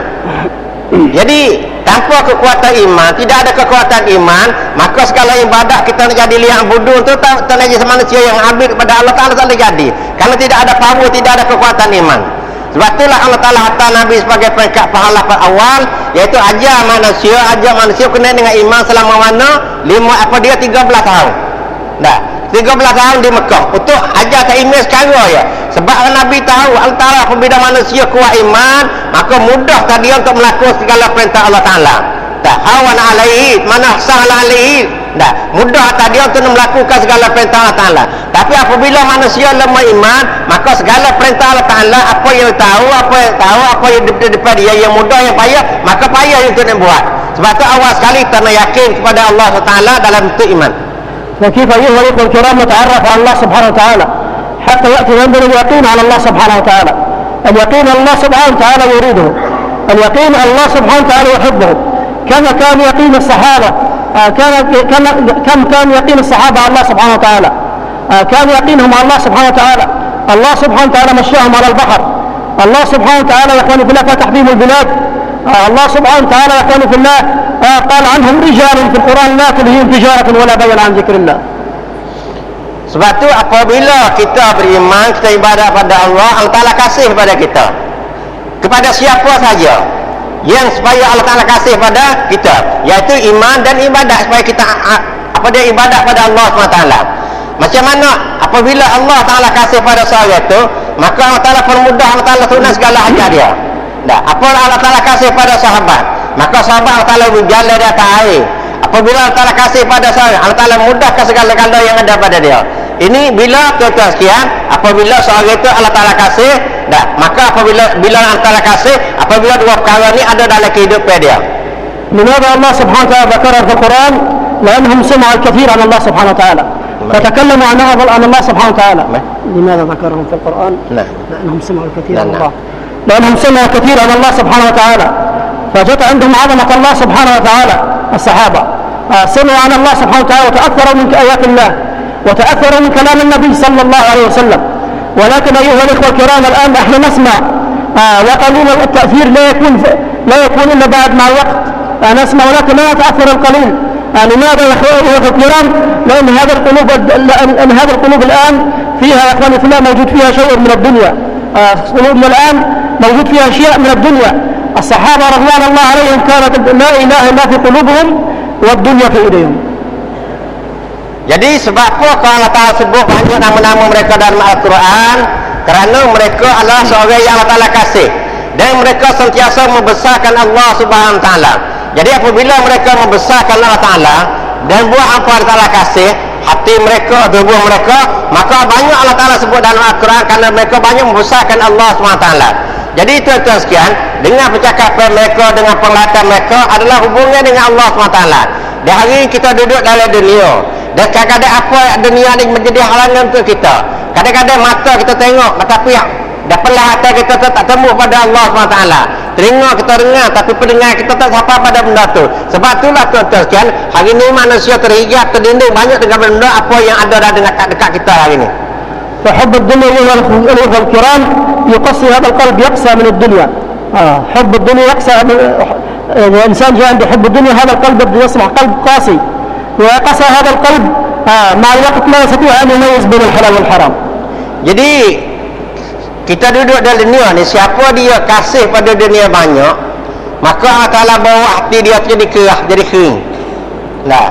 S2: Jadi tanpa kekuatan iman, tidak ada kekuatan iman, maka segala ibadat kita nak jadi liang budul tu tak jadi manusia yang ambil kepada Allah Ta'ala tak boleh jadi. Kalau tidak ada power, tidak ada kekuatan iman. Sebab itulah Allah Ta'ala hantar Nabi sebagai peringkat pahala awal, iaitu ajar manusia kena dengan iman selama mana 13 tahun. Dah 13 tahun di Mekah untuk ajar tak iman sekarang ya. Sebab Nabi tahu Allah Ta'ala apabila manusia kuat iman, maka mudah tadi untuk melakukan segala perintah Allah Ta'ala. Tak hawan alaihi, mana sahla alaihi. Dah mudah tadi untuk melakukan segala perintah Allah Ta'ala. Tapi apabila manusia lemah iman, maka segala perintah Allah Ta'ala, apa yang tahu, apa yang depan dia yang mudah, yang payah, maka payah untuk nak buat. Sebab tu awal sekali kita nak yakin kepada Allah Ta'ala dalam bentuk iman.
S1: وكيف أيها الأخوة الكرام نتعرف على الله سبحانه وتعالى حتى يأتي عندنا اليقين على الله سبحانه وتعالى. اليقين الله سبحانه وتعالى يريده، اليقين الله سبحانه وتعالى يحبه، كما كان يقين الصحابة، كم كان يقين الصحابة على الله سبحانه وتعالى، كان يقينهم على الله سبحانه وتعالى. الله سبحانه وتعالى مشاهم على البحر، الله سبحانه وتعالى يا اخواني في الله فتح بهم البلاد، الله سبحانه وتعالى يا اخواني في الله قال عنهم رجال في القرآن لا تلهيهم تجارة ولا بيع عن ذكر الله.
S2: Sebab tu apabila kita beriman, kita ibadat pada Allah, Allah Ta'ala kasih pada kita, kepada siapa saja yang supaya Allah Ta'ala kasih pada kita, iaitu iman dan ibadat, supaya kita ibadat pada Allah SWT. Macam mana apabila Allah Ta'ala kasih pada seorang itu, maka Allah Ta'ala permudah, Allah Ta'ala tunai segala hajat dia. Dah, apa Allah Ta'ala kasih pada sahabat, maka sahabat Allah Ta'ala berjalan di atas air. Apabila Allah Ta'ala kasih pada seorang, Allah Ta'ala mudahkan segala-galanya yang ada pada dia. Ini bila tuan-tuan sekian, apabila seorang itu Allah Ta'ala kasih, dah, maka apabila Allah Ta'ala kasih, apabila dua perkara ni ada dalam kehidupan dia.
S1: لماذا الله سبحانه وتعالى ذكرها في القرآن؟ لأنهم سمعوا الكثير عن الله سبحانه وتعالى فتكلموا عن الله سبحانه وتعالى. لماذا ذكرهم في القرآن؟ لأنهم سمعوا الكثير عن الله، لأنهم سمعوا كثير عن الله سبحانه وتعالى، فجت عندهم عظمة الله سبحانه وتعالى. الصحابة سمعوا عن الله سبحانه وتعالى وتأثروا من آيات الله وتأثروا من كلام النبي صلى الله عليه وسلم. ولكن أيها الإخوة الكرام الآن نحن نسمع وقليل التأثير لا يكون إلا بعد مع الوقت. نسمع ولكن لا يتأثر القليل. لماذا يا أخوة الكرام؟ لأن هذه القلوب الآن فيها يا أخواني في الله موجود فيها شيء من الدنيا. قلوبنا الآن موجود فيها أشياء من الدنيا. الصحابة رضوان الله عليهم كانت لا إله إلا في قلوبهم والدنيا في إيديهم.
S2: Jadi sebab apa kalau Allah Ta'ala sebut banyak nama-nama mereka dalam Al-Quran? Kerana mereka adalah seorang yang Allah Ta'ala kasih, dan mereka sentiasa membesarkan Allah Subhanahu Wa Ta'ala. Jadi apabila mereka membesarkan Allah Ta'ala dan buat apa Allah Ta'ala kasih, hati mereka, tubuh mereka, maka banyak Allah Ta'ala sebut dalam Al-Quran kerana mereka banyak membesarkan Allah Subhanahu Wa Ta'ala. Jadi tuan-tuan sekian, dengan percakapan mereka, dengan penglihatan mereka adalah hubungan dengan Allah SWT. Dan hari ini kita duduk dalam dunia, dan kadang-kadang apa dunia ini menjadi halangan untuk kita. Kadang-kadang mata kita tengok, tapi dah penglihatan kita tak temu pada Allah SWT. Telinga kita dengar, tapi pendengar kita tak sampai pada benda tu. Sebab itulah tuan-tuan sekian, hari ini manusia terhijab, terdinding banyak dengan benda apa yang ada dekat kita hari ini.
S1: فحب الدنيا أيها الأخوة الكرام يقصي هذا القلب، يقسى من الدنيا. حب الدنيا يقسى. الإنسان جاء عنده حب الدنيا، هذا القلب يصبح قلب قاسي، وقسى هذا القلب مع الوقت لا يستطيع أن يميز بين الحلال والحرام.
S2: Jadi kita duduk dalam dunia ni, siapa dia kasih pada dunia banyak, maka Allah Ta'ala bawa hati dia jadi kerah, jadi kering. Nah,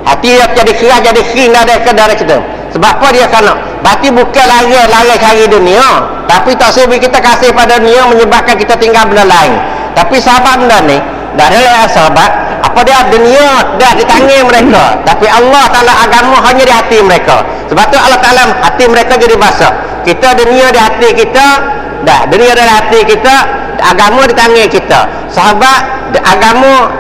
S2: hati dia jadi kerah, jadi kering dari kita. Sebab apa dia kena? Berarti bukan lari cari dunia, tapi tak sebab kita kasih pada dunia menyebabkan kita tinggal benda lain. Tapi sahabat benda ni, dah ada sahabat, apa dia dunia dah di tangan mereka, tapi Allah Ta'ala agama hanya di hati mereka. Sebab tu Allah Ta'ala hati mereka jadi basah. Kita dunia di hati kita, dah dunia di hati kita, agama di tangan kita. Sahabat agama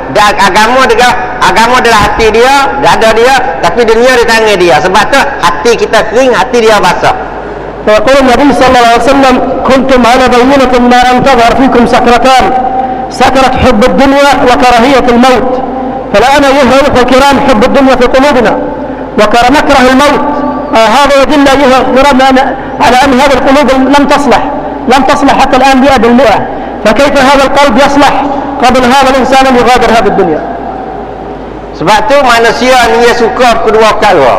S2: dalam hati dia, dada dia, tapi dunia di tangan dia. Sebab tu hati kita kering, hati dia basah.
S1: فيقول النبي صلى الله عليه وسلم كنتم على بينة ما أن تظهر فيكم سكرتان سكرة حب الدنيا وكراهية الموت فالآن أيها الأخوة الكرام حب الدنيا في قلوبنا نكره الموت هذا يدل أيها الكرام على أن هذه القلوب لم تصلح حتى الآن 100%. فكيف هذا القلب يصلح قبل هذا الإنسان أن يغادر هذه الدنيا؟
S2: Sebab tu manusia ni dia suka kedua perkara.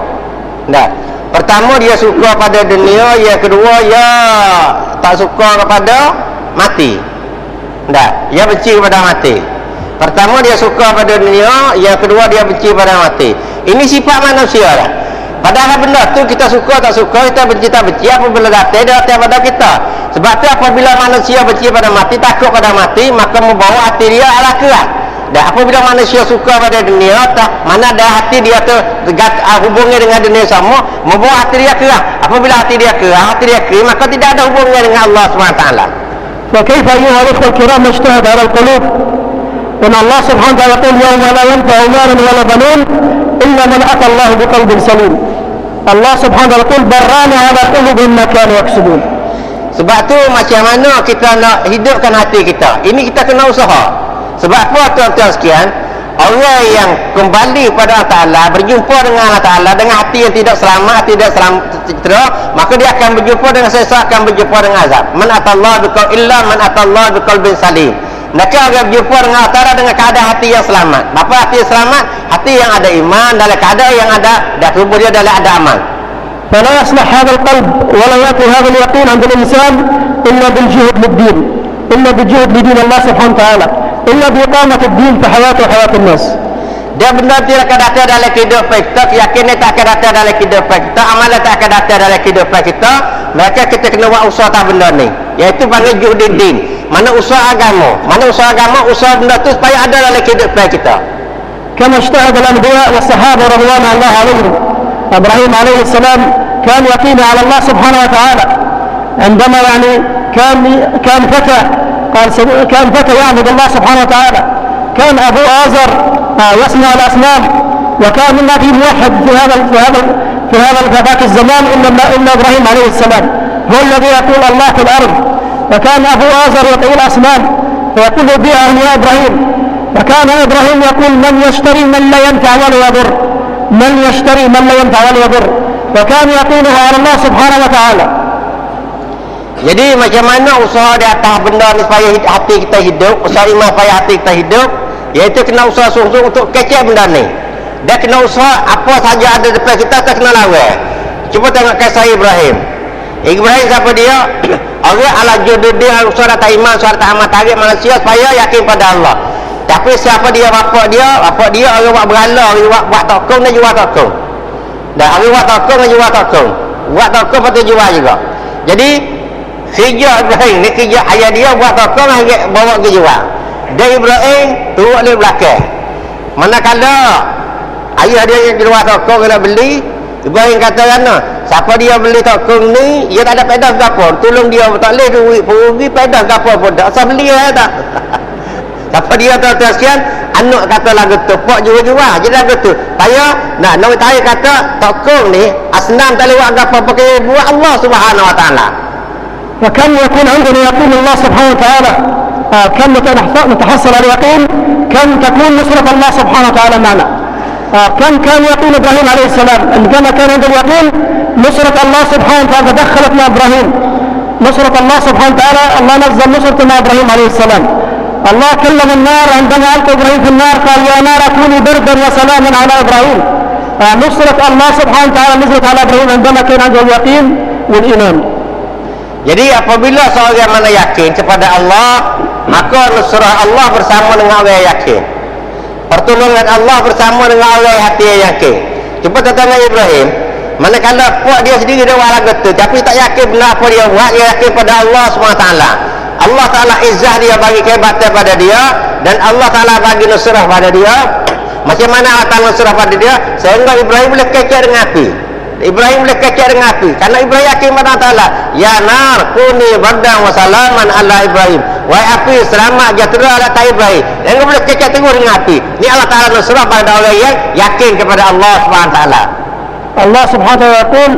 S2: Nah, pertama dia suka pada dunia, yang kedua dia tak suka kepada mati. Nah, dia benci kepada mati. Pertama dia suka pada dunia, yang kedua dia benci pada mati. Ini sifat manusia lah. Padahal benda tu kita suka tak suka, kita benci tak benci, apabila datang dia datang pada kita. Sebab tu apabila manusia benci pada mati, takut pada mati, maka membawa hati dia adalah keras. Dan apabila manusia suka pada dunia, mana ada hati dia tu hubungnya dengan dunia sama, membawa hati dia keras. Apabila hati dia keras, hati dia kering, maka tidak ada hubungnya dengan Allah SWT.
S1: فكيف أيها الأخوة الكرام نجتهد على القلوب إن الله سبحانه وتعالى يقول يوم لا ينفع مال ولا بنون إلا من أتى الله بقلب سليم. Allah subhanahu wa ta'ala yaqul barrana ala qulubihim ma kanu yaksubun.
S2: Sebab tu macam mana kita nak hidupkan hati kita, ini kita kena usaha. Sebab apa tuan-tuan sekian, orang yang kembali pada Allah Ta'ala, berjumpa dengan Allah Ta'ala dengan hati yang tidak selamat, tidak sejahtera, maka dia akan berjumpa dengan sesat, akan berjumpa dengan azab. Man atallah biqalbin salim. Maka orang berjumpa dengan Allah Ta'ala dengan keadaan hati yang selamat. Apa hati yang selamat? Hati yang ada iman, dalam keadaan yang ada, dan tubuh dia dalam ada amal.
S1: فلا يصلح هذا القلب ولا يأتي هذا اليقين عند الإنسان إلا بالجهد للدين، إلا بالجهد لدين الله سبحانه وتعالى، إلا بإقامة الدين في حياته وحياة الناس.
S2: Dia benar tidak akan datang dalam kehidupan kita, keyakinan tak akan datang dalam kehidupan kita, amalan tak akan datang dalam kehidupan kita. Maka kita kena buat usaha tak benda ni, iaitu panggil juhudin. Mana usaha agama, usaha benda tu supaya ada dalam kehidupan kita.
S1: كما اجتهد الأنبياء والصحابة رضوان الله عليهم. إبراهيم عليه السلام كان يقين على الله سبحانه وتعالى عندما كان فتى يعبد الله سبحانه وتعالى. كان أبوه آزر يصنع الأصنام، وكان ما في موحد في ذاك الزمان إلا إبراهيم عليه السلام، هو الذي يقول الله في الأرض. فكان أبو آزر يقول الأصنام فيقول بها يا إبراهيم. فكان إبراهيم يقول من يشتري من لا ينفع ولا يضر، من يشتري من لا ينفع ولا يضر. وكان يقينه على الله سبحانه وتعالى.
S2: Jadi macam mana usaha di atas benda ni supaya hati kita hidup, usaha iman supaya hati kita hidup, iaitu kena usaha sungguh-sungguh untuk kecek benda ni. Dia kena usaha apa saja ada depan kita, tak kena lawan. Cuba tengok kisah Ibrahim. Ibrahim siapa dia? Orang ala jududdin, usaha tak iman, usaha tak amat tarik manusia supaya yakin pada Allah. Tapi siapa dia? Bapak dia orang buat berhala, orang buat tokong dan jual tokong. Dan orang buat tokong dan jual tokong. Buat tokong patut jual juga. Jadi kerja Ibrahim ni, kerja ayah dia buat tokong, bawa ke jual. Dan Ibrahim turut di belakang. Manakala ayah dia yang di luar tokong nak beli, Ibrahim kata mana? Siapa dia beli tokong ni, dia tak ada pedas ke apa, tolong dia, tak boleh duit pergi pedas ke apa pun tak, asal beli tak. Siapa dia tuan-tuan sekian, anak kata lagu tu, pak jual-jual jadi lagu tu saya nak nak saya kata tokong ni asnam tak lewat apa pakai buat Allah Subhanahu Wa Taala.
S1: فكم يكون عندنا يقين الله سبحانه وتعالى، كم نتحصل على اليقين، كم تكون نصرة الله سبحانه وتعالى معنا. كم كان يقين إبراهيم عليه السلام، عندما كان عنده اليقين نصرة الله سبحانه وتعالى دخلت مع إبراهيم، نصرة الله سبحانه وتعالى الله نزل نصرة مع إبراهيم عليه السلام. الله كلم النار عندما ألقى إبراهيم في النار قال يا نار كوني بردا وسلاما على إبراهيم. نصرة الله سبحانه وتعالى نزلت على إبراهيم عندما كان عنده اليقين والإيمان.
S2: Jadi apabila seorang mana yakin kepada Allah, maka nusrah Allah bersama dengan orang yang yakin. Pertolongan Allah bersama dengan orang yang hati yang yakin. Cuba tanya Ibrahim, manakala puak dia sendiri dia buat lagu tu, tapi tak yakin benar apa dia buat, dia yakin pada Allah SWT. Allah Ta'ala izzah dia, bagi kehebatan pada dia, dan Allah Ta'ala bagi nusrah pada dia. Macam mana Allah Ta'ala nusrah pada dia? Sehingga Ibrahim boleh kecek dengan api. Ibrahim boleh kecek dengan api karena Ibrahim yakin pada Allah Ta'ala. Ya nar kuni bardan wa salaman ala Ibrahim, wahai api selamat sejahtera atas Ibrahim. Jangan boleh kecek tegur dengan api. Ini Allah Ta'ala nusrah pada orang yang yakin kepada Allah Subhanahu Wa Ta'ala.
S1: Allah Subhanahu Wa Ta'ala yaqul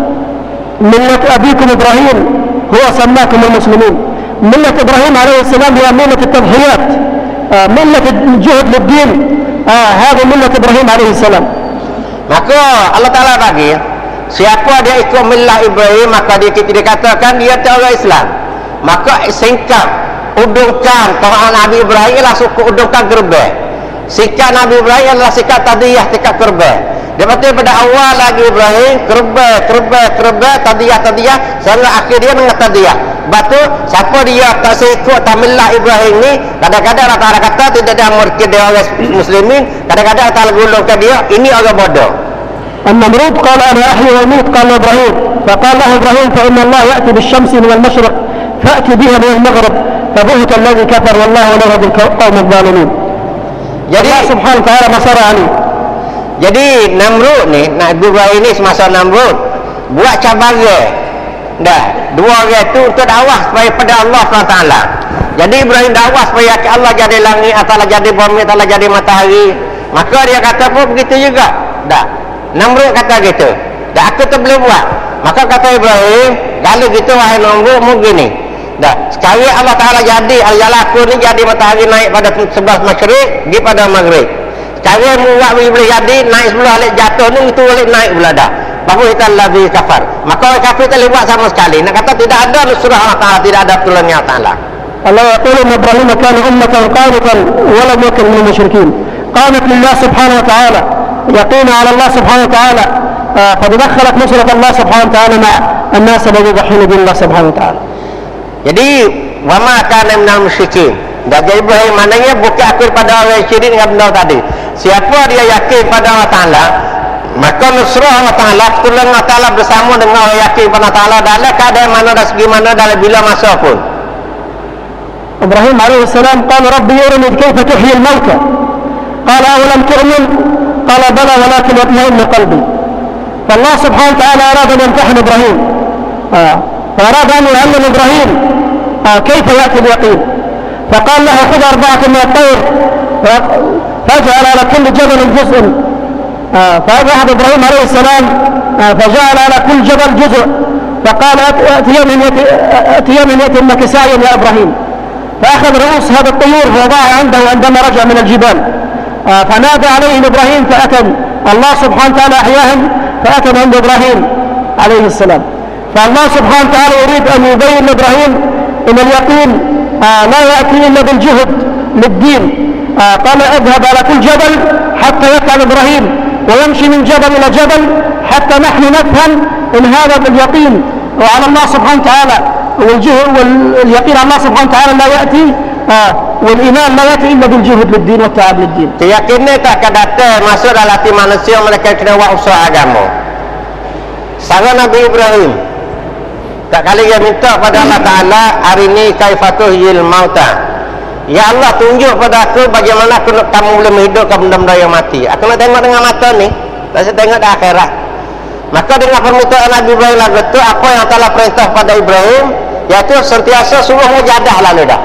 S1: millat abikum Ibrahim huwa sammakum al-muslimin. Millat Ibrahim alaihi salam hiya millat at-tadhhiyat, millat al-juhd lid-din. Hada millat Ibrahim alaihi salam.
S2: Maka Allah Ta'ala bagi siapa dia ikut millah Ibrahim, maka dia tidak katakan dia orang Islam. Maka singkat udungkan Tuhan Nabi Ibrahim ialah suku udungkan gerbang. Sikap Nabi Ibrahim adalah sikap tadiyah, sikap gerbang. Daripada awal lagi Ibrahim gerbang tadiyah sehingga akhir dia dengan tadiyah. Batu siapa dia tak ikut tamillah Ibrahim ni, kadang-kadang Allah kata tidak ada murtad dia orang muslimin, kadang-kadang Allah golongkan dia ini orang bodoh.
S1: النمرود قال أنا أحيي وأميت قال إبراهيم، فقال له إبراهيم فإن الله يأتي بالشمس من المشرق فأتي بها من المغرب فبهت الذي كفر والله لا يهدي القوم الظالمين. Jadi Allah Subhanahu Wa Taala masara Ali.
S2: Jadi Namrud ni, Nabi Ibrahim ni semasa Namrud buat cabaran. Dah, dua orang tu untuk dakwah supaya pada Allah SWT. Jadi Ibrahim dakwah supaya Allah jadi langit, Allah jadi bumi, Allah jadi matahari. Maka dia kata pun begitu juga. Dah. Namrud kata gitu. Dah, aku tak boleh buat. Maka kata Ibrahim, kalau gitu wahai Namrud mungkin ni. Dah, sekali Allah Ta'ala jadi al-jalaku ni jadi matahari naik pada sebelah masyrik, pergi pada maghrib. Sekali buat boleh jadi naik sebelah alik jatuh ni, itu alik naik pula dah. Bahawa kita lebih kafar. Maka orang kafir tak boleh buat sama sekali. Nak kata tidak ada nusrah Allah Ta'ala, tidak ada pertolongan Allah Ta'ala.
S1: Allah yaqulu Ibrahim kana ummatan qanitan wa lam yakun minal musyrikin. Qanat lillah subhanahu wa ta'ala, yaqina ala Allah subhanahu wa ta'ala. فدخلت نصرة الله سبحانه وتعالى مع الناس الذين يضحون بالله سبحانه وتعالى.
S2: Jadi wama kana minal musyrikin. Dan Ibrahim maknanya bukan akil pada orang syirik dengan benda tadi. Siapa dia yakin pada Allah Ta'ala, maka nusrah Allah Ta'ala, pertolongan Allah Ta'ala bersama dengan orang yakin pada Allah Ta'ala dalam keadaan mana dan segi mana dalam bila masa pun.
S1: إبراهيم عليه السلام قال ربي أرني كيف تحيي الموتى قال أولم تؤمن قال بلى ولكن يطمئن قلبي. فالله سبحانه وتعالى أراد أن يمتحن إبراهيم، فأراد أن يعلم إبراهيم كيف يأتي اليقين. فقال له خذ 4 من الطير فاجعل على كل جبل جزء. فذهب إبراهيم عليه السلام فجعل على كل جبل جزء، فقال أتي من يتمك سعيا يا إبراهيم. فأخذ رؤوس هذا الطيور فوضعها عنده عندما رجع من الجبال. فنادى عليهم إبراهيم فأتى الله سبحانه وتعالى أحياهم فأتى عند إبراهيم عليه السلام. فالله سبحانه وتعالى يريد أن يبين لإبراهيم أن اليقين لا يأتي إلا بالجهد للدين. قال اذهب على كل جبل حتى يفعل إبراهيم ويمشي من جبل إلى جبل حتى نحن نفهم أن هذا باليقين وعلى الله سبحانه وتعالى، واليقين على الله سبحانه وتعالى لا يأتي والإيمان لا يأتي إلا بالجهد للدين والتعب للدين.
S2: Keyakinan tak akan datang masuk dalam hati manusia mereka kena buat usaha agama. Sama Nabi Ibrahim tak kali dia minta pada Allah Ta'ala, hari ni kaifatuhyil mauta, ya Allah tunjuk pada aku bagaimana kamu boleh menghidupkan benda-benda yang mati. Aku nak tengok dengan mata ni, tak saya tengok di akhirat. Maka dengan permintaan Nabi Ibrahim lagu itu, apa yang Allah perintah pada Ibrahim, iaitu sentiasa suruh mujahadah lalu dah.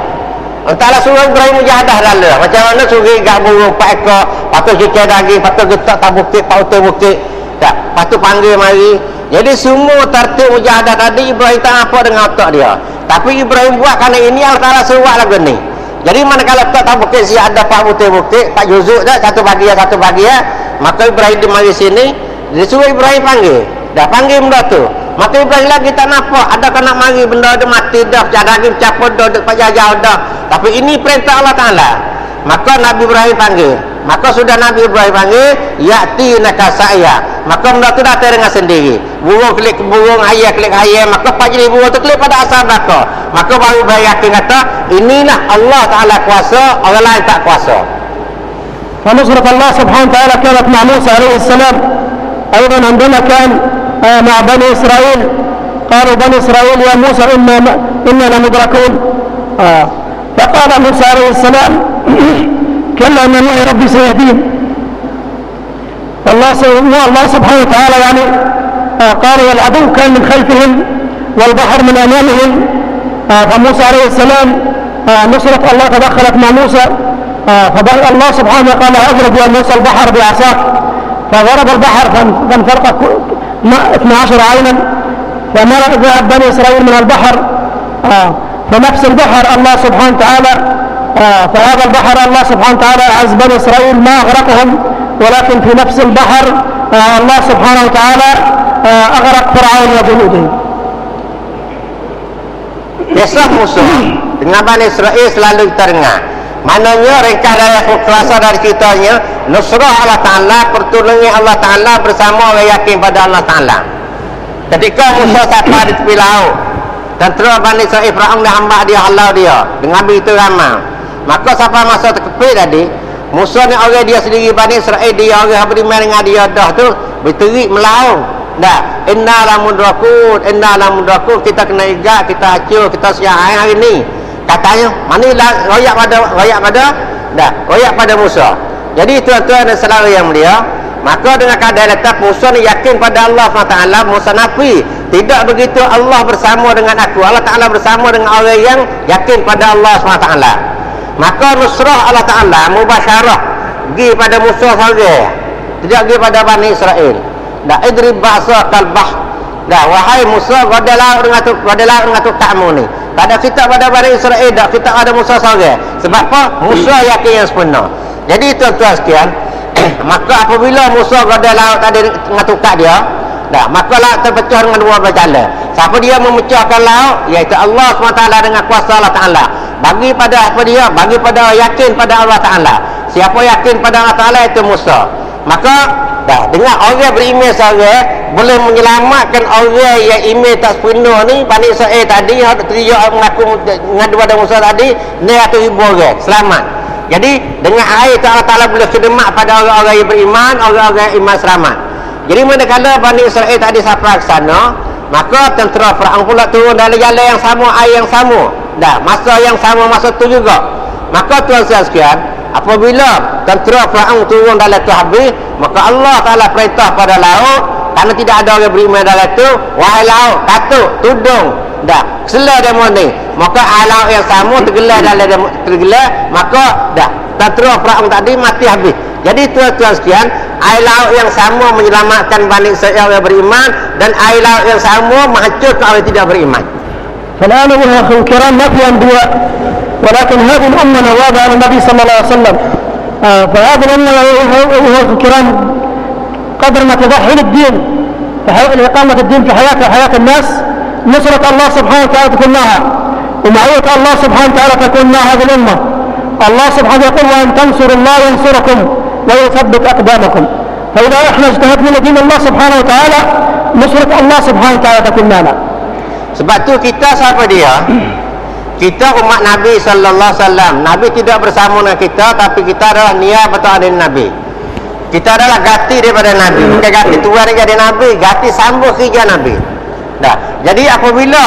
S2: Allah suruh Ibrahim mujahadah lalu dah. Macam mana suruh gak burung 4 ekor, patut cicai daging, patut getak tak bukit, patut bukit, tak, patut panggil mari. Jadi semua tertib mujahadah tadi Ibrahim tak apa dengan otak dia. Tapi Ibrahim buat kerana ini Allah Ta'ala suruh lagu ni. Jadi manakala tak bukit si ada 4 bukit, 4 juzuk dah, satu bahagian, maka Ibrahim di mari sini, dia suruh Ibrahim panggil. Dah panggil benda tu. Maka Ibrahim lagi tak nampak, ada kan nak mari benda dia mati dah, daging capur dah, duk jauh dah. Tapi ini perintah Allah Ta'ala. Maka Nabi Ibrahim panggil. Maka sudah Nabi Ibrahim panggil, ya'ti nakasaya. Maka benda tu datang dengan sendiri. Burung klik burung, ayah klik ayah, maka pagi burung tu klik pada asal belaka. Maka baru Ibrahim yakin kata, inilah Allah Ta'ala kuasa, orang lain tak kuasa.
S1: فنصرة الله سبحانه وتعالى كانت مع موسى عليه السلام أيضا عندما كان مع بني إسرائيل. قالوا بني إسرائيل يا موسى إنا لمدركون. فقال موسى عليه السلام كلا إن معي ربي سيهدين. الله سبحانه وتعالى يعني قالوا والعدو كان من خلفهم والبحر من أمامهم. فموسى عليه السلام نصرة الله تدخلت مع موسى، فالله سبحانه قال اضرب يا موسى البحر بعصاك، فضرب البحر فانفرق 12 عينا، فملأ بني إسرائيل من البحر. فنفس البحر الله سبحانه وتعالى فهذا البحر الله سبحانه وتعالى أعز بني إسرائيل ما أغرقهم، ولكن في نفس البحر الله سبحانه وتعالى أغرق فرعون وجنوده.
S2: Kisah musuh dengan Bani Israel selalu kita dengar. Maknanya ringkas dari kuasa dari ceritanya, nusrah Allah Ta'ala, pertolongan Allah Ta'ala bersama orang yakin pada Allah Ta'ala. Ketika Musa sampai di tepi laut, tentera Bani Israel Fir'aun dah hamba dia, halau dia dengan begitu ramai. Maka sampai masa terkepit tadi, Musa ni orang dia sendiri, Bani Israel dia orang beriman dengan dia dah tu berterik melaut. Dah, inna la mudrakun, kita kena igat, kita acur, kita siap hari ni. Katanya, manilah royak pada Musa. Jadi tuan-tuan dan saudara yang mulia, maka dengan keadaan letak Musa ni yakin pada Allah SWT, Musa nafi, tidak begitu Allah bersama dengan aku, Allah Ta'ala bersama dengan orang yang yakin pada Allah SWT. Maka nusrah Allah Ta'ala mubasyarah pergi pada Musa saja, tidak pergi pada Bani Israel. Dah idrib ba'sa kalbah. Dah wahai Musa, goda laut dengan tu kamu ni. Tak ada kita pada Bani Israel, dah kita ada Musa saja. Sebab apa? Musa yakin yang sebenar. Jadi tuan-tuan sekalian, maka apabila Musa goda laut tadi dengan tukar dia, dah maka laut terpecah dengan dua berjalan. Siapa dia memecahkan laut? Iaitu Allah SWT dengan kuasa Allah Ta'ala. Bagi pada apa dia? Bagi pada yakin pada Allah Ta'ala. Siapa yakin pada Allah Ta'ala itu Musa. Maka dah dengan orang beriman saja boleh menyelamatkan orang yang iman tak sepenuh ni. Bani Israel tadi yang teriak mengaku mengadu pada Musa tadi, ni 100,000 orang selamat. Jadi dengan air Allah Ta'ala boleh sedemak pada orang-orang yang beriman, orang-orang yang iman selamat. Jadi manakala Bani Israel tadi sampai ke sana, maka tentera Fir'aun pula turun dalam jalan yang sama, air yang sama, dah masa yang sama, masa tu juga. Maka tuan-tuan sekalian, apabila tentera Fir'aun turun dalam tu habis, maka Allah Ta'ala perintah pada laut, kerana tidak ada orang beriman dalam tu, wahai laut, katuk, tudung, dah selah demo ni. Maka laut yang sama tergelar dalam tergelar, maka dah tentera Fir'aun tadi mati habis. Jadi tuan-tuan sekalian, air laut yang sama menyelamatkan Bani Israel yang beriman, dan air laut yang sama menghancurkan orang tidak beriman.
S1: فالآن أيها الأخوة الكرام ما في أنبياء، ولكن هذه الأمة نواب على النبي صلى الله عليه وسلم. فهذه الأمة أيها الأخوة الكرام قدر ما تضحي للدين لإقامة الدين في حياة الناس، نصرة الله سبحانه وتعالى تكون معها، ومعية الله سبحانه وتعالى تكون مع هذه الأمة. الله سبحانه يقول وأن تنصروا الله ينصركم ويثبت أقدامكم. فإذا إحنا اجتهدنا لدين الله سبحانه وتعالى نصرة الله سبحانه وتعالى تكون معنا.
S2: Sebab tu kita siapa dia? Kita umat Nabi sallallahu alaihi wasallam. Nabi tidak bersama dengan kita, tapi kita adalah niat betul ada Nabi. Kita adalah ganti daripada Nabi. Bukan ganti tuan jadi Nabi, ganti sambung kerja Nabi. Dah. Jadi apabila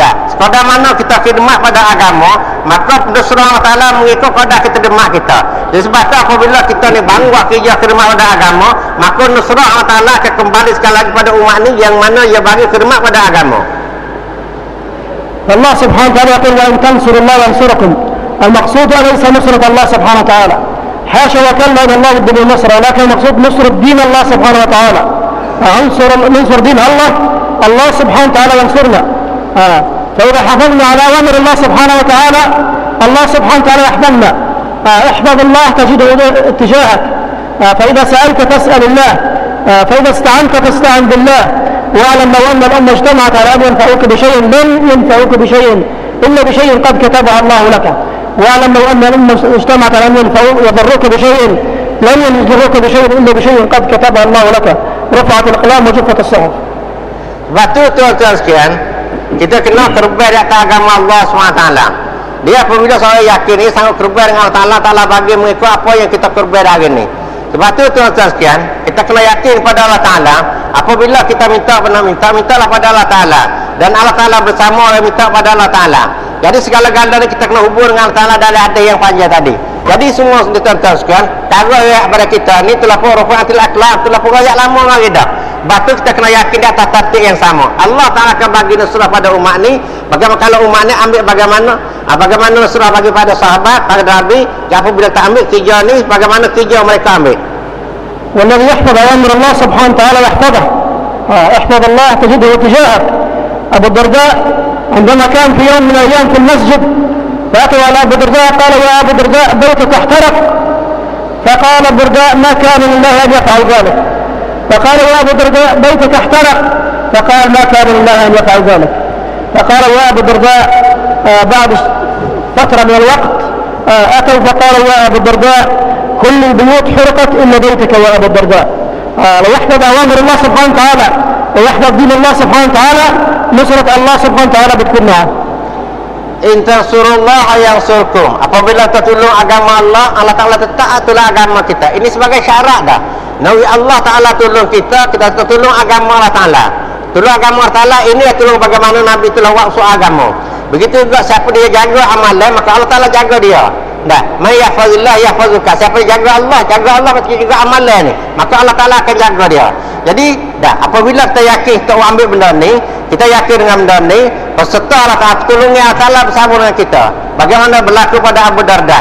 S2: dah sekadar mana kita khidmat pada agama, maka nusrah Allah Ta'ala mengikut kadar kita khidmat kita. Jadi sebab tu apabila kita ni bangga kerja khidmat pada agama, maka nusrah Allah Ta'ala akan kembali sekali lagi pada umat ni yang mana ia bagi khidmat pada agama.
S1: الله سبحانه وتعالى يقول وإن تنصروا الله ينصركم. المقصود ليس نصرة الله سبحانه وتعالى، حاشا وكلا أن الله ضد بالنصر، ولكن المقصود نصر دين الله سبحانه وتعالى. ننصر دين الله، الله سبحانه وتعالى ينصرنا. فإذا حفظنا على أوامر الله سبحانه وتعالى، الله سبحانه وتعالى يحفظنا. احفظ الله تجده اتجاهك. فإذا سألت فاسأل الله، فإذا استعنت فاستعن بالله. واعلم لو أن الأمة اجتمعت على أن ينفعوك بشيء لن ينفعوك بشيء إلا بشيء قد كتبه الله لك. واعلم لو أن الأمة اجتمعت على أن يضروك بشيء لن يضروك بشيء إلا بشيء قد كتبه الله لك. رفعت الأقلام وجفت الصحف.
S2: Betul tuan-tuan sekalian, kita kena kerubah di atas agama Allah SWT. Dia apabila seorang yakin ini sangat kerubah dengan Allah Ta'ala bagi mengikut apa yang kita kerubah hari ini. Sebab tu tuan-tuan sekalian, kita kena yakin pada Allah Ta'ala. Apabila kita mintalah pada Allah Ta'ala, dan Allah Ta'ala bersama orang minta pada Allah Ta'ala. Jadi segala-galanya kita kena hubung dengan Allah Ta'ala dari hadis yang panjang tadi. Jadi semua tuan-tuan sekalian, cara ayat pada kita ni telah pun rafa'atil aqlam, telah pun ayat lama lagi dah. Batu kita kena yakin di atas tertib yang sama. Allah Ta'ala akan bagi nusrah pada umat ni. Bagaimana kalau umat ni ambil bagaimana? Bagaimana nusrah bagi pada sahabat, pada Nabi. Apabila tak ambil kerja ni, bagaimana kerja mereka ambil?
S1: والذي يحفظ أوامر الله سبحانه وتعالى يحفظه. احفظ الله تجده تجاهك. أبو الدرداء عندما كان في يوم من الأيام في المسجد فأتوا على أبو الدرداء قال يا أبو الدرداء بيتك احترق. فقال أبو الدرداء ما كان لله أن يفعل ذلك. فقال يا أبو الدرداء بيتك احترق. فقال ما كان لله أن يفعل ذلك. فقال يا أبو الدرداء بعد فترة من الوقت أتوا فقالوا يا أبو الدرداء كل البيوت حرقت إلا بيتك يا أبو الدرداء. ويحفظ أوامر الله سبحانه وتعالى ويحفظ دين الله سبحانه وتعالى نصرة الله سبحانه وتعالى بتكون معه.
S2: In tansurullah yansurkum. Apabila kita tolong agama Allah, Allah Ta'ala tetap tolong agama kita. Ini sebagai syarat dah. Nabi Allah Ta'ala tolong kita tolong agama Allah Ta'ala. Tolong agama Allah Ta'ala ini tolong bagaimana Nabi tolong waktu agama. Begitu juga siapa dia jaga amalan, maka Allah Ta'ala jaga dia. Dah, may yahfazillah yahfazuka. Siapa jaga Allah macam juga amalan ni, maka Allah Ta'ala akan jaga dia. Jadi, dah, apabila kita yakin kita ambil benda ni, kita yakin dengan benda ni, peserta Allah Ta'ala, tolongnya Allah Ta'ala bersama dengan kita. Bagaimana berlaku pada Abu Darda.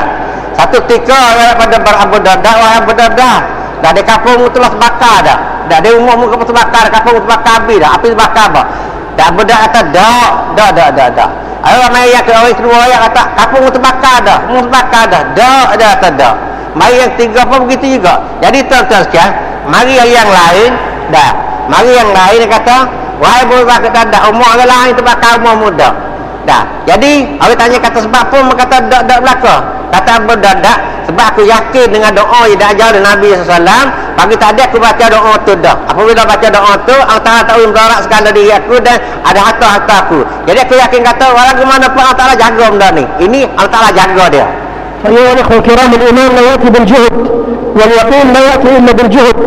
S2: Satu ketika pada Abu Darda, wahai Abu Darda, dah di kampung telah terbakar dah. Dah di rumah muka terbakar, kampung terbakar habis dah. Api terbakar apa? Dah Abu Darda kata, dah. Ramai yang kedua yang kata kampung terbakar dah, rumah terbakar dah. Dah kata dah. Mari yang tiga pun begitu juga. Jadi tuan-tuan sekalian, mari yang lain dah. Mari yang lain dia kata, wahai Abu Darda, dah umur orang lain terbakar umur muda. Dah. Jadi orang tanya kata sebab apa, mereka kata dak belaka. Kata Abu Darda, sebab aku yakin dengan doa yang diajar oleh Nabi SAW. Pagi tadi aku baca doa tu dah. Apabila baca doa tu, Allah Ta'ala tahu mudarat segala diri aku dan ada harta-harta aku. Jadi aku yakin kata walaupun mana pun Allah Ta'ala jaga benda ni. Ini Allah Ta'ala jaga dia.
S1: أيها الأخوة الكرام الإيمان لا يأتي بالجهد واليقين لا يأتي إلا بالجهد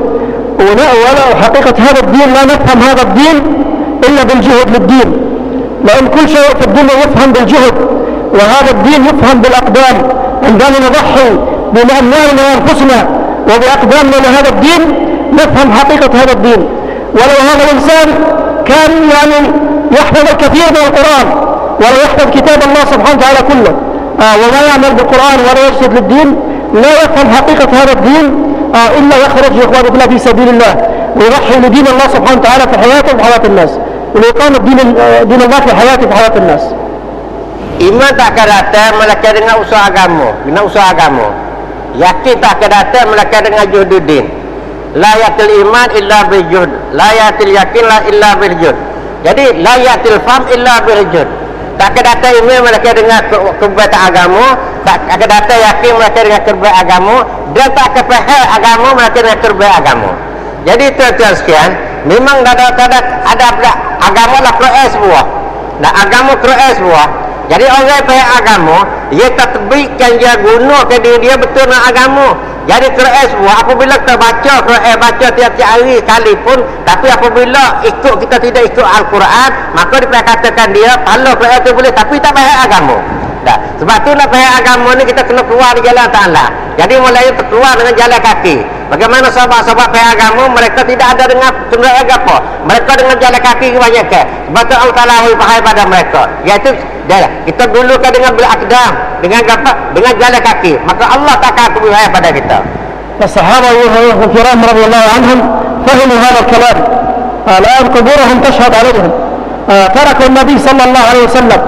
S1: ولا حقيقة هذا الدين لا نفهم هذا الدين إلا بالجهد للدين لأن كل شيء في الدنيا يفهم بالجهد وهذا الدين يفهم بالأقدام عندما نضحي بأموالنا وأنفسنا وبأقدامنا لهذا الدين نفهم حقيقة هذا الدين ولو هذا الإنسان كان يحفظ الكثير من القرآن ولا يحفظ كتاب الله سبحانه وتعالى كله وما يعمل بالقرآن ولا يرشد للدين لا يفهم حقيقة هذا الدين إلا يخرج إخوانه الله في سبيل الله ويضحي لدين الله سبحانه وتعالى في حياته وفي حياة الناس ويقام دين الله في حياته وفي حياة الناس.
S2: Iman tak akan datang melainkan dengan usaha agama. Yakin tak akan datang melainkan dengan juhududdin. La yatil iman illa bil juhud. La yatil yakin illa bil juhud. Jadi la yatil faham illa bil juhud. Tak akan datang iman melainkan dengan kebaikan agama, tak akan datang yakin melainkan dengan kebaikan agama, dan tak akan faham agama melainkan dengan kebaikan agama. Jadi tuan-tuan sekalian, memang ada agama lah Quran semua. Dan agama Quran semua. Jadi orang yang agama, dia tatbikkan, dia gunakan diri dia betul dengan agama. Jadi Quran semua, apabila kita baca Quran, baca tiap-tiap hari sekalipun, tapi apabila kita tidak ikut Al-Quran, maka diperkatakan dia kalau Quran itu boleh, tapi tak faham agama. Dah. Sebab tu nak faham agama ni kita kena keluar di jalan Ta'ala. Jadi mulai keluar dengan jalan kaki. Bagaimana sahabat-sahabat faham agama, mereka tidak ada dengan kenderaan apa. Mereka dengan jalan kaki kebanyakan. Sebab tu Allah Ta'ala faham pada mereka. Iaitu kita dulukan dengan berakdam, dengan apa? Dengan jalan kaki. Maka Allah takkan faham pada kita.
S1: الصحابة الكرام رضي الله عنهم فهموا هذا الكلام. الآن قبورهم تشهد عليهم. تركوا النبي صلى الله عليه وسلم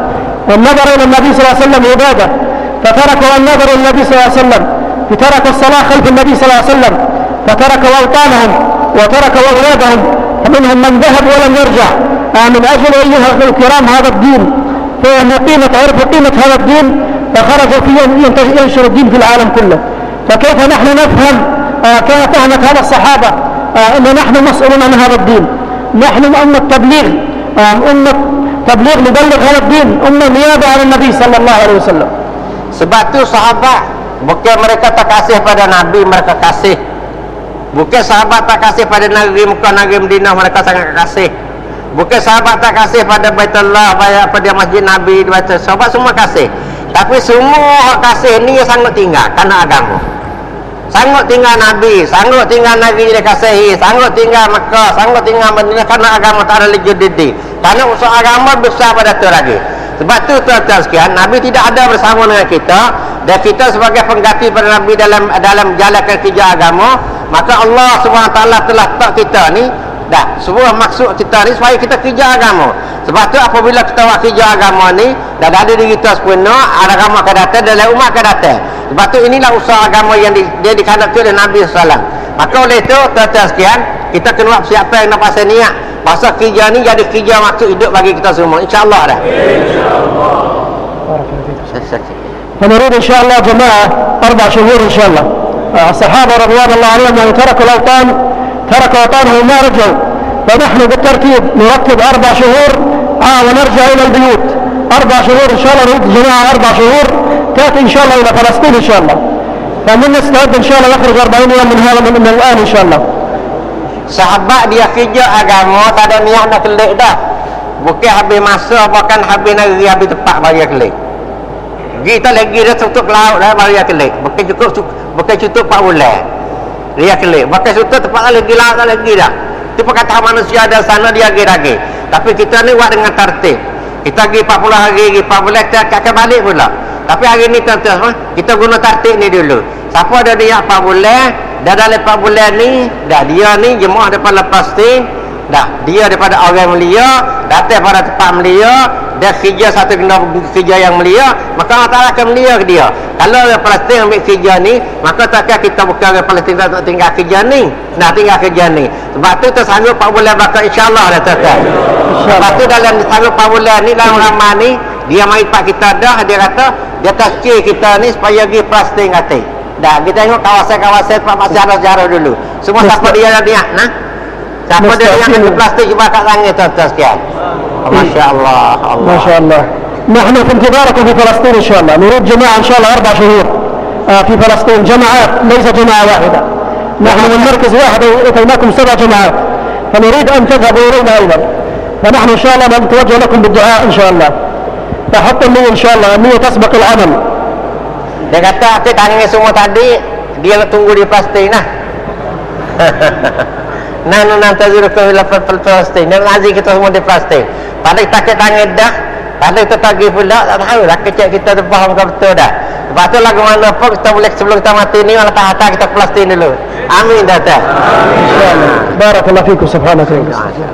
S1: والنظر إلى النبي صلى الله عليه وسلم عبادة فتركوا النظر إلى النبي صلى الله عليه وسلم فتركوا الصلاة خلف النبي صلى الله عليه وسلم فتركوا أوطانهم وتركوا أولادهم فمنهم من ذهب ولم يرجع من أجل أيها الكرام هذا الدين فهم عرفوا قيمة هذا الدين فخرجوا فيه ينشر الدين في العالم كله. فكيف نحن نفهم كيف فهمت هذا الصحابة أن نحن مسؤولون عن هذا الدين. نحن أمة تبليغ أمة تبليغ نبلغ هذا الدين أمة نيابة عن النبي صلى الله عليه وسلم.
S2: Sebab tu sahabat bukan mereka tak kasih pada Nabi, mereka kasih. Bukan sahabat tak kasih pada negeri Mekah, negeri Madinah, mereka sangat kasih. Bukan sahabat tak kasih pada Baitullah, pada masjid Nabi, sahabat semua kasih. Tapi semua kasih ni sangat tinggal kerana agama. Sanggup tinggal Nabi, sanggup tinggal Nabi dikasihi, sanggup tinggal Mekah, sanggup tinggal Madinah karena agama tak ada legiditi. Karena usaha agama besar pada tu lagi. Sebab tu tuan-tuan sekalian, Nabi tidak ada bersama dengan kita dan kita sebagai pengganti pada Nabi dalam jalankan kerja agama, maka Allah SWT telah letak kita ni dah sebuah maksud kita ni supaya kita kerja agama. Sebab tu apabila kita buat kerja agama ni dah ada diri kita sepenuh, agama akan datang dan umat akan datang. Sebab tu inilah usaha agama yang dia dikandalkan oleh Nabi SAW. Maka oleh itu tuan-tuan sekalian, kita kena buat persiapan nak pasal niat masa kerja ni jadi kerja maksud hidup bagi kita semua, insyaAllah dah. InsyaAllah.
S1: فنريد إن شاء الله جماعة 4 شهور إن شاء الله. الصحابة رضوان الله عليهم يعني تركوا الأوطان، تركوا أوطانهم وما رجعوا، فنحن بالترتيب نرتب 4 شهور ونرجع إلى البيوت. 4 شهور إن شاء الله نريد جماعة 4 شهور تأتي إن شاء الله إلى فلسطين إن شاء الله. فمن نستعد إن شاء الله يخرج 40 يوم من هذا من الآن إن شاء الله.
S2: Sahabat dia kerja agama tak ada niat nak kelik dah. Bukan habis masa, bukan habis negeri, habis tempat baru dia kelik. Kita lagi dah tutup laut dah baru dia kelik. Bukan cukup 4 bulan. Dia kelik. Bukan tutup tempat lagi laut lagi dah. Itu perkataan manusia ada sana dia lagi. Tapi kita ni buat dengan tertib. Kita pergi 40 hari, 4 bulan kita akan balik pula. Tapi hari ni tuan-tuan, kita guna tertib ni dulu. Siapa ada niat 4 bulan, dah dalam 4 bulan ni, dah dia ni jemaah daripada Palestin, dah dia daripada orang mulia, datang pada tempat mulia, dia kerja satu kena kerja yang mulia, maka Allah Ta'ala akan mulia ke dia. Kalau orang Palestin ambil kerja ni, maka takkan kita bukan orang Palestin tak tinggal kerja ni, dah tinggal kerja ni. Sebab tu kita sanggup 4 bulan bakal insyaAllah dah tuan-tuan. Sebab tu dalam sanggup 4 bulan ni, dalam ramah ni, dia mari pak kita dah, dia kata dia tascir kita ni supaya pergi Palestin kata. Dah kita tengok kawasan-kawasan tempat sejarah-sejarah dulu. Semua siapa dia ada niat nah. Siapa dia yang di plastik cuba kat langit tuan-tuan sekalian. Masya-Allah.
S1: Masya-Allah. نحن في انتظاركم في فلسطين إن شاء الله. نريد جماعة إن شاء الله 4 شهور في فلسطين، جماعات ليس جماعة واحدة. نحن من مركز واحد أتيناكم 7 جماعات، فنريد أن تذهبوا إلينا أيضا. فنحن إن شاء الله نتوجه لكم بالدعاء إن شاء الله. فحط النية إن شاء الله، النية تسبق العمل.
S2: Dia kata kita tanya semua tadi, dia tunggu di Palestin nah. Nanu nantazirukum ila Palestin. Dan ngaji kita semua di Palestin. Pada kita tanya dah, pada kita tagih pula tak tahu dah kecil kita dah faham ke betul dah. Lepas tu lagu mana pun kita boleh sebelum kita mati ni Allah Ta'ala kita Palestin dulu. Amin dah tak.
S1: Insyaallah. Barakallahu fikum subhanallahi wa ta'ala.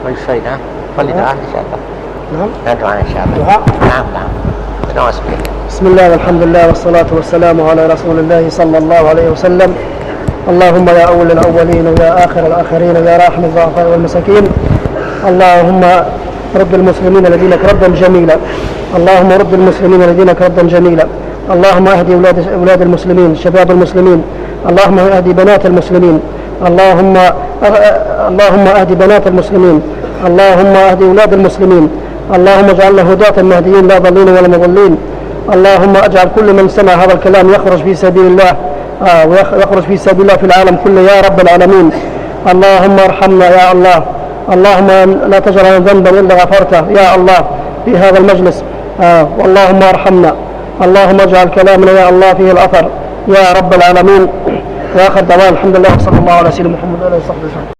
S2: Baik dah. Falidah insyaallah.
S1: نعم.
S2: Doa insyaallah. Naam. Doa sekali.
S1: بسم الله والحمد لله والصلاة والسلام على رسول الله صلى الله عليه وسلم. اللهم يا أول الأولين ويا آخر الآخرين ويا راحم الضعفاء والمساكين، اللهم رد المسلمين لدينك ردا جميلا، اللهم رد المسلمين لدينك ردا جميلا، اللهم اهدي أولاد المسلمين، شباب المسلمين، اللهم اهدي بنات المسلمين، اللهم اهدي بنات المسلمين، اللهم اهدي أولاد المسلمين، اللهم اجعلنا هداة مهديين لا ضالين ولا مضلين، اللهم اجعل كل من سمع هذا الكلام يخرج في سبيل الله ويخرج في سبيل الله في العالم كله يا رب العالمين. اللهم ارحمنا يا الله، اللهم لا تجعل ذنبا الا غفرته يا الله في هذا المجلس، واللهم ارحمنا، اللهم اجعل كلامنا يا الله فيه الاثر يا رب العالمين. واخر دعوانا الحمد لله وصلى الله على سيدنا محمد وعلى اله وصحبه وسلم.